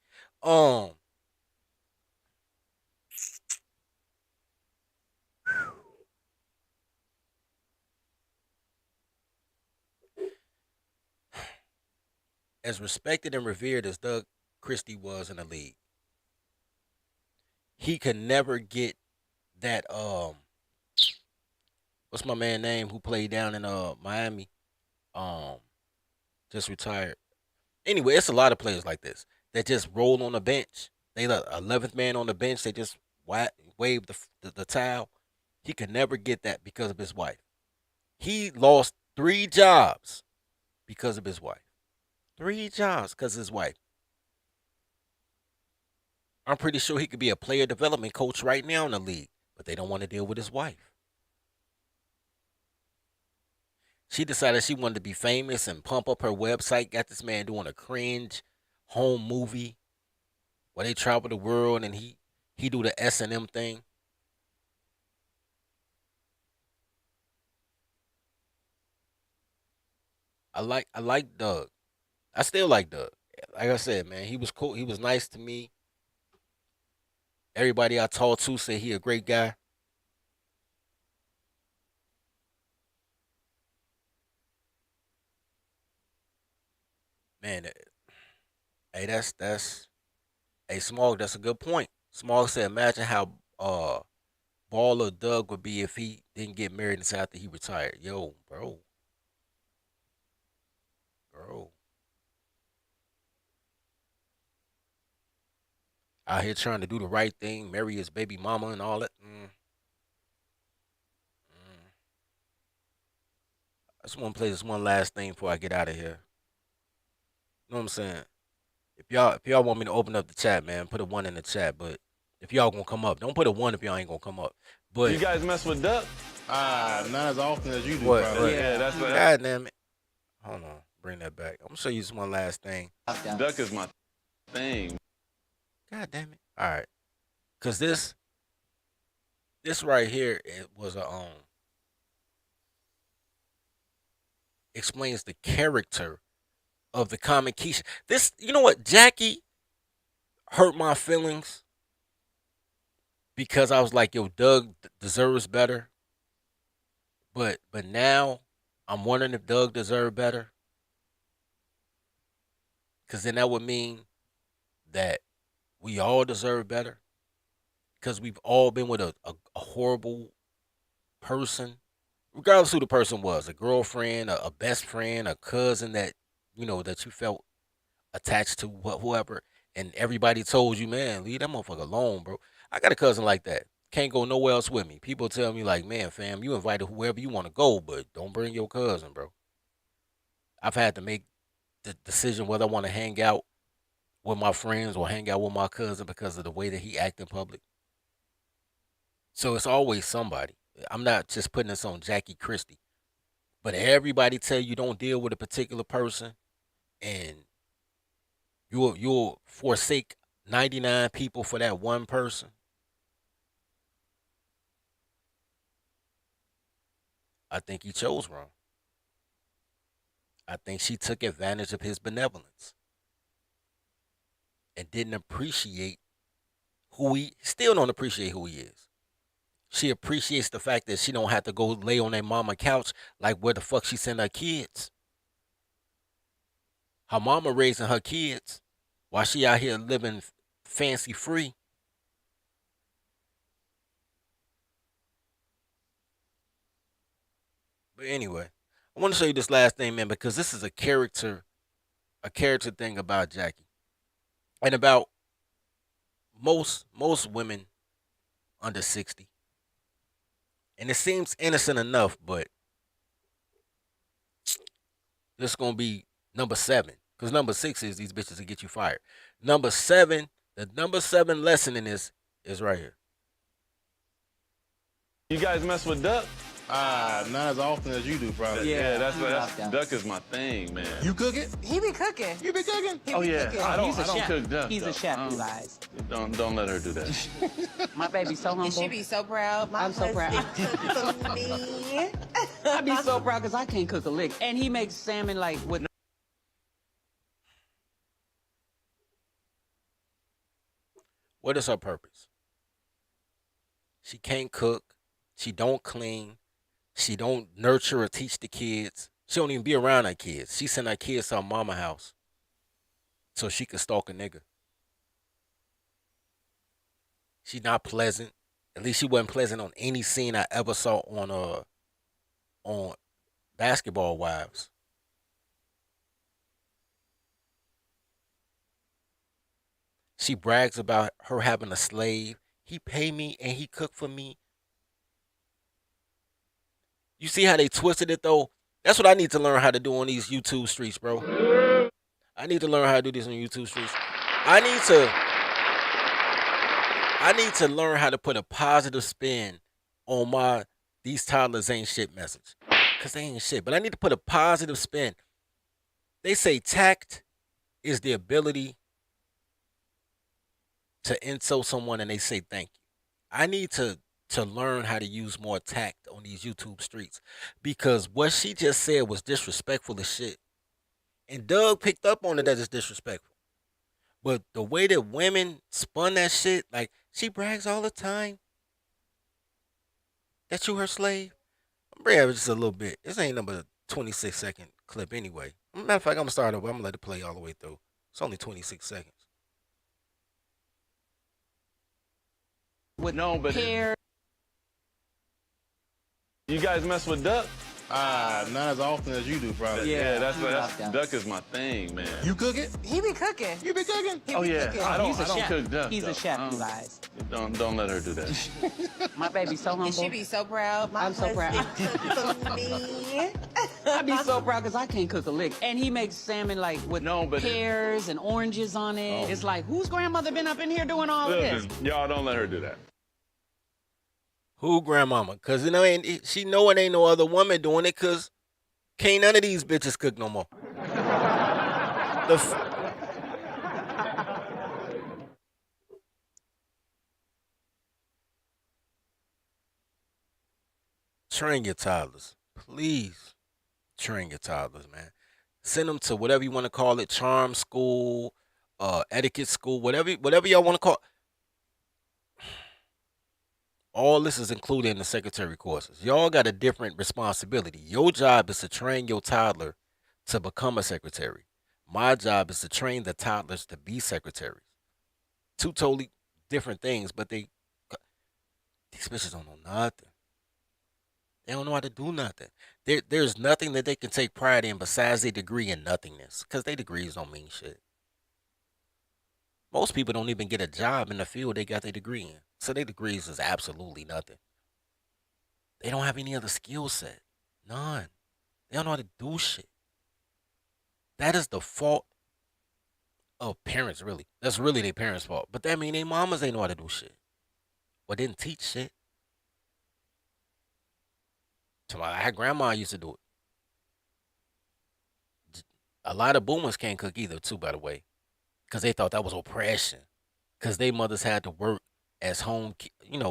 As respected and revered as Doug Christie was in the league, he could never get that what's my man name who played down in Miami? Just retired. Anyway, it's a lot of players like this that just roll on the bench. They the 11th man on the bench. They just wave the towel. He could never get that because of his wife. He lost 3 jobs because of his wife. 3 jobs because of his wife. I'm pretty sure he could be a player development coach right now in the league, but they don't want to deal with his wife. She decided she wanted to be famous and pump up her website. Got this man doing a cringe home movie where they travel the world and he do the S&M thing. I like Doug. I still like Doug. Like I said, man, he was cool. He was nice to me. Everybody I talked to said he a great guy. Man, hey, hey, Small. That's a good point. Small said, imagine how baller Doug would be if he didn't get married until after he retired. Yo, bro, out here trying to do the right thing, marry his baby mama and all that. Mm. I just want to play this one last thing before I get out of here. You know what I'm saying? If y'all want me to open up the chat, man, put a one in the chat. But if y'all gonna come up, don't put a one if y'all ain't gonna come up. But You guys mess with Duck? Not as often as you do, what? probably. Yeah, that's what. God damn it! Hold on, bring that back. I'm gonna show you this one last thing. Duck is my thing. God damn it! All right, cause this right here, it was a explains the character of the comic Keisha. This, you know what, Jackie hurt my feelings because I was like, yo, Doug deserves better. But now I'm wondering if Doug deserved better. Cause then that would mean that we all deserve better. Cause we've all been with a horrible person. Regardless who the person was, a girlfriend, a best friend, a cousin that, that you felt attached to whoever, and everybody told you, man, leave that motherfucker alone, bro. I got a cousin like that. Can't go nowhere else with me. People tell me like, man, fam, you invited whoever you want to go, but don't bring your cousin, bro. I've had to make the decision whether I want to hang out with my friends or hang out with my cousin because of the way that he act in public. So it's always somebody. I'm not just putting this on Jackie Christie, but everybody tell you don't deal with a particular person, and you'll forsake 99 people for that one person. I think he chose wrong. I think she took advantage of his benevolence and didn't appreciate who he still don't appreciate who he is. She appreciates the fact that she don't have to go lay on their mama couch like where the fuck she send her kids. Her mama raising her kids while she out here living fancy free. But anyway, I want to show you this last thing, man, because this is a character thing about Jackie. And about most women under 60. And it seems innocent enough, but this is gonna be number 7. Because number 6 is these bitches that get you fired. Number 7, the number 7 lesson in this is right here. You guys mess with Duck? Not as often as you do, probably. Yeah, that's what. Duck is my thing, man. You cook it? He be cooking. You be cooking? He Oh be yeah, cooking. I don't He's a chef. cook Duck. He's though. a chef, you guys. Don't let her do that. My baby's so humble. You should be so proud. I'm so proud. Cooked for me. I be so proud because I can't cook a lick. And he makes salmon like with. What is her purpose? She can't cook. She don't clean. She don't nurture or teach the kids. She don't even be around her kids. She send her kids to her mama house so she could stalk a nigga. She's not pleasant. At least she wasn't pleasant on any scene I ever saw on Basketball Wives. She brags about her having a slave. He pay me and he cook for me. You see how they twisted it though? That's what I need to learn how to do on these YouTube streets, bro. I need to learn how to do this on YouTube streets. I need to learn how to put a positive spin on my these toddlers ain't shit message. Cause they ain't shit. But I need to put a positive spin. They say tact is the ability to insult someone and they say thank you. I need to learn how to use more tact on these YouTube streets because what she just said was disrespectful as shit. And Doug picked up on it that it's disrespectful. But the way that women spun that shit, like she brags all the time that you her slave. I'm bringing it just a little bit. This ain't number 26-second clip anyway. Matter of fact, I'm gonna start over. I'm gonna let it play all the way through. It's only 26 seconds. With No, but hair. you guys mess with Duck? Not as often as you do, probably. Yeah, that's Duck is my thing, man. You cook it? He be cooking. You be cooking? He Oh be yeah, cooking. I don't He's a chef. cook Duck. He's a though. chef, you guys. Don't let her do that. My baby's so humble. And she be so proud. My I'm so proud. husband cooked for me. I be so proud because I can't cook a lick. And he makes salmon like with No, but- pears and oranges on it. Oh. It's like, whose grandmother been up in here doing all of this? Listen, y'all don't let her do that. Who grandmama? Cause she know it ain't no other woman doing it. Cause can't none of these bitches cook no more. Train your toddlers, please. Train your toddlers, man. Send them to whatever you want to call it, charm school, etiquette school, whatever y'all want to call. All this is included in the secretary courses. Y'all got a different responsibility. Your job is to train your toddler to become a secretary. My job is to train the toddlers to be secretaries. Two totally different things, but these bitches don't know nothing. They don't know how to do nothing. There's nothing that they can take pride in besides their degree in nothingness, because their degrees don't mean shit. Most people don't even get a job in the field they got their degree in. So their degrees is absolutely nothing. They don't have any other skill set. None. They don't know how to do shit. That is the fault of parents, really. That's really their parents' fault. But that mean their mamas ain't know how to do shit. Or didn't teach shit. Our grandma used to do it. A lot of boomers can't cook either, too, by the way. Because they thought that was oppression. Because their mothers had to work as home, in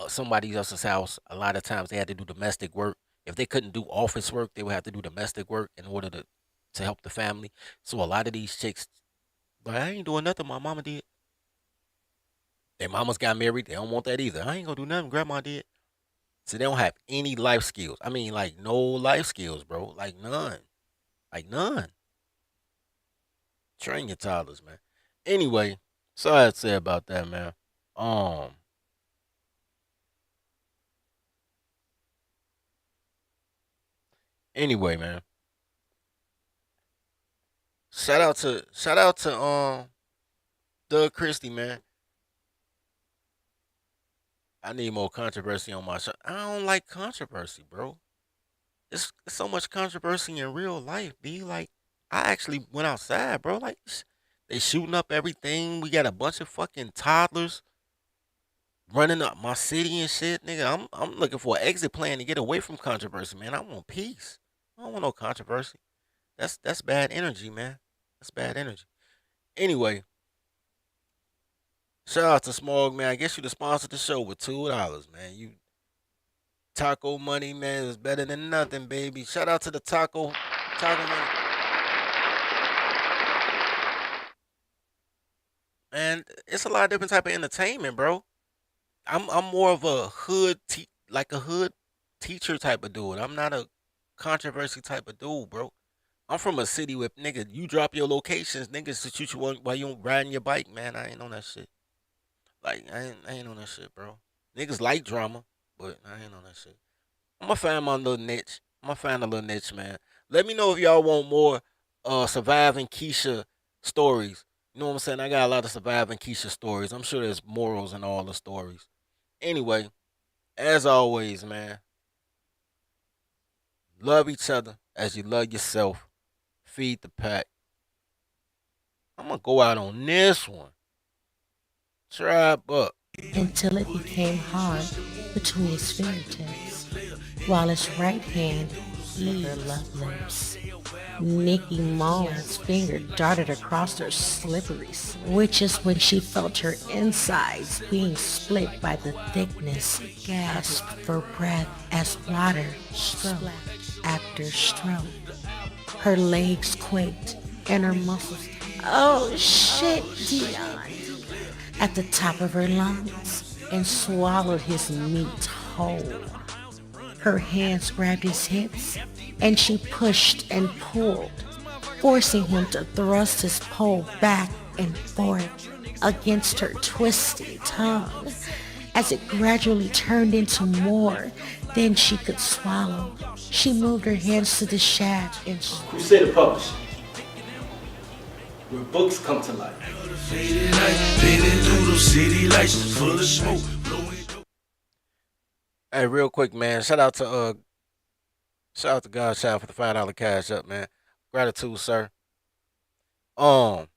somebody else's house. A lot of times they had to do domestic work. If they couldn't do office work, they would have to do domestic work in order to help the family. So a lot of these chicks, but I ain't doing nothing my mama did. Their mamas got married. They don't want that either. I ain't gonna do nothing grandma did. So they don't have any life skills. I mean, like, no life skills, bro. Like, none. Like, none. Train your toddlers, man. Anyway, sorry to say about that, man. Anyway, man. Shout out to Doug Christie, man. I need more controversy on my show. I don't like controversy, bro. It's so much controversy in real life, B. Like, I actually went outside, bro. Like, they shooting up everything. We got a bunch of fucking toddlers running up my city and shit, nigga. I'm looking for an exit plan to get away from controversy, man. I want peace. I don't want no controversy. That's bad energy, man. That's bad energy. Anyway, shout out to Smog, man. I guess you the sponsor the show with $2, man. You taco money, man, is better than nothing, baby. Shout out to the taco money. And it's a lot of different type of entertainment, bro. I'm more of a hood teacher type of dude. I'm not a controversy type of dude, bro. I'm from a city where, nigga, you drop your locations, niggas to shoot you while you riding your bike, man. I ain't on that shit. Like, I ain't on that shit, bro. Niggas like drama, but I ain't on that shit. I'm gonna find my little niche. I'm gonna find a little niche, man. Let me know if y'all want more surviving Keisha stories. You know what I'm saying? I got a lot of surviving Keisha stories. I'm sure there's morals in all the stories. Anyway, as always, man, love each other as you love yourself. Feed the pack. I'm gonna go out on this one. Tribe up. Until it became hard between his fingertips, while his right hand eared her love lips. Nikki Mullen's finger darted across her slippery, which is when she felt her insides being split by the thickness, gasped for breath as water stroke after stroke. Her legs quaked and her muscles, oh shit, Dion, at the top of her lungs and swallowed his meat whole. Her hands grabbed his hips and she pushed and pulled forcing him to thrust his pole back and forth against her twisting tongue as it gradually turned into more than she could swallow. She moved her hands to the shaft and Crusader Publishing, where books come to life. Hey, real quick, man. Shout out to Godchild for the $5 cash up, man. Gratitude, sir. Now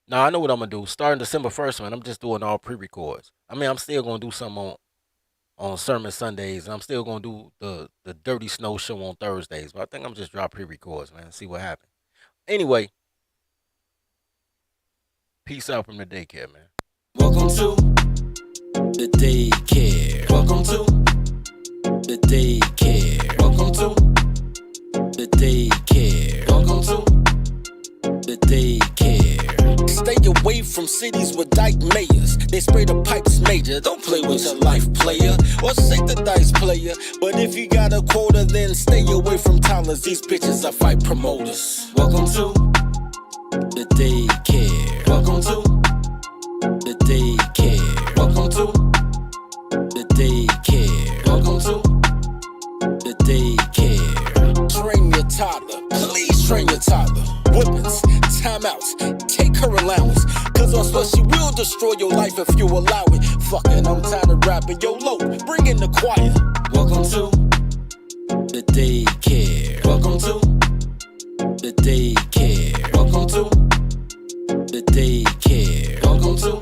I know what I'm gonna do. Starting December 1st, man, I'm just doing all pre-records. I mean, I'm still gonna do something on Sermon Sundays, and I'm still gonna do the Dirty Snow show on Thursdays. But I think I'm just drop pre-records, man. See what happens. Anyway, peace out from the daycare, man. Welcome to the daycare. Welcome to the daycare. Welcome to the daycare. Welcome to the daycare. Stay away from cities with dyke mayors. They spray the pipes major. Don't play with your life, player. Or shake the dice, player. But if you got a quota, then stay away from toddlers. These bitches are fight promoters. Welcome to the daycare. Welcome to the daycare. Welcome to the daycare. Welcome to the daycare. Train your toddler. Please train your toddler. Whippings, timeouts, take her allowance. Cause I swear she will destroy your life if you allow it. Fucking, I'm tired of rapping. Yo, Lo, bring in the choir. Welcome to the daycare. Welcome to the daycare. Welcome to the daycare. Welcome to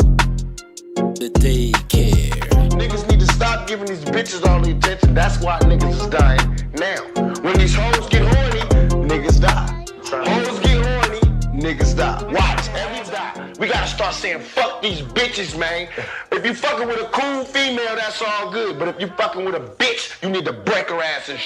the daycare. Niggas need to stop giving these bitches all the attention. That's why niggas is dying now. When these hoes get horny, niggas die. Hoes get horny, niggas die. Watch, every die. We gotta start saying fuck these bitches, man. If you fucking with a cool female, that's all good. But if you fucking with a bitch, you need to break her ass and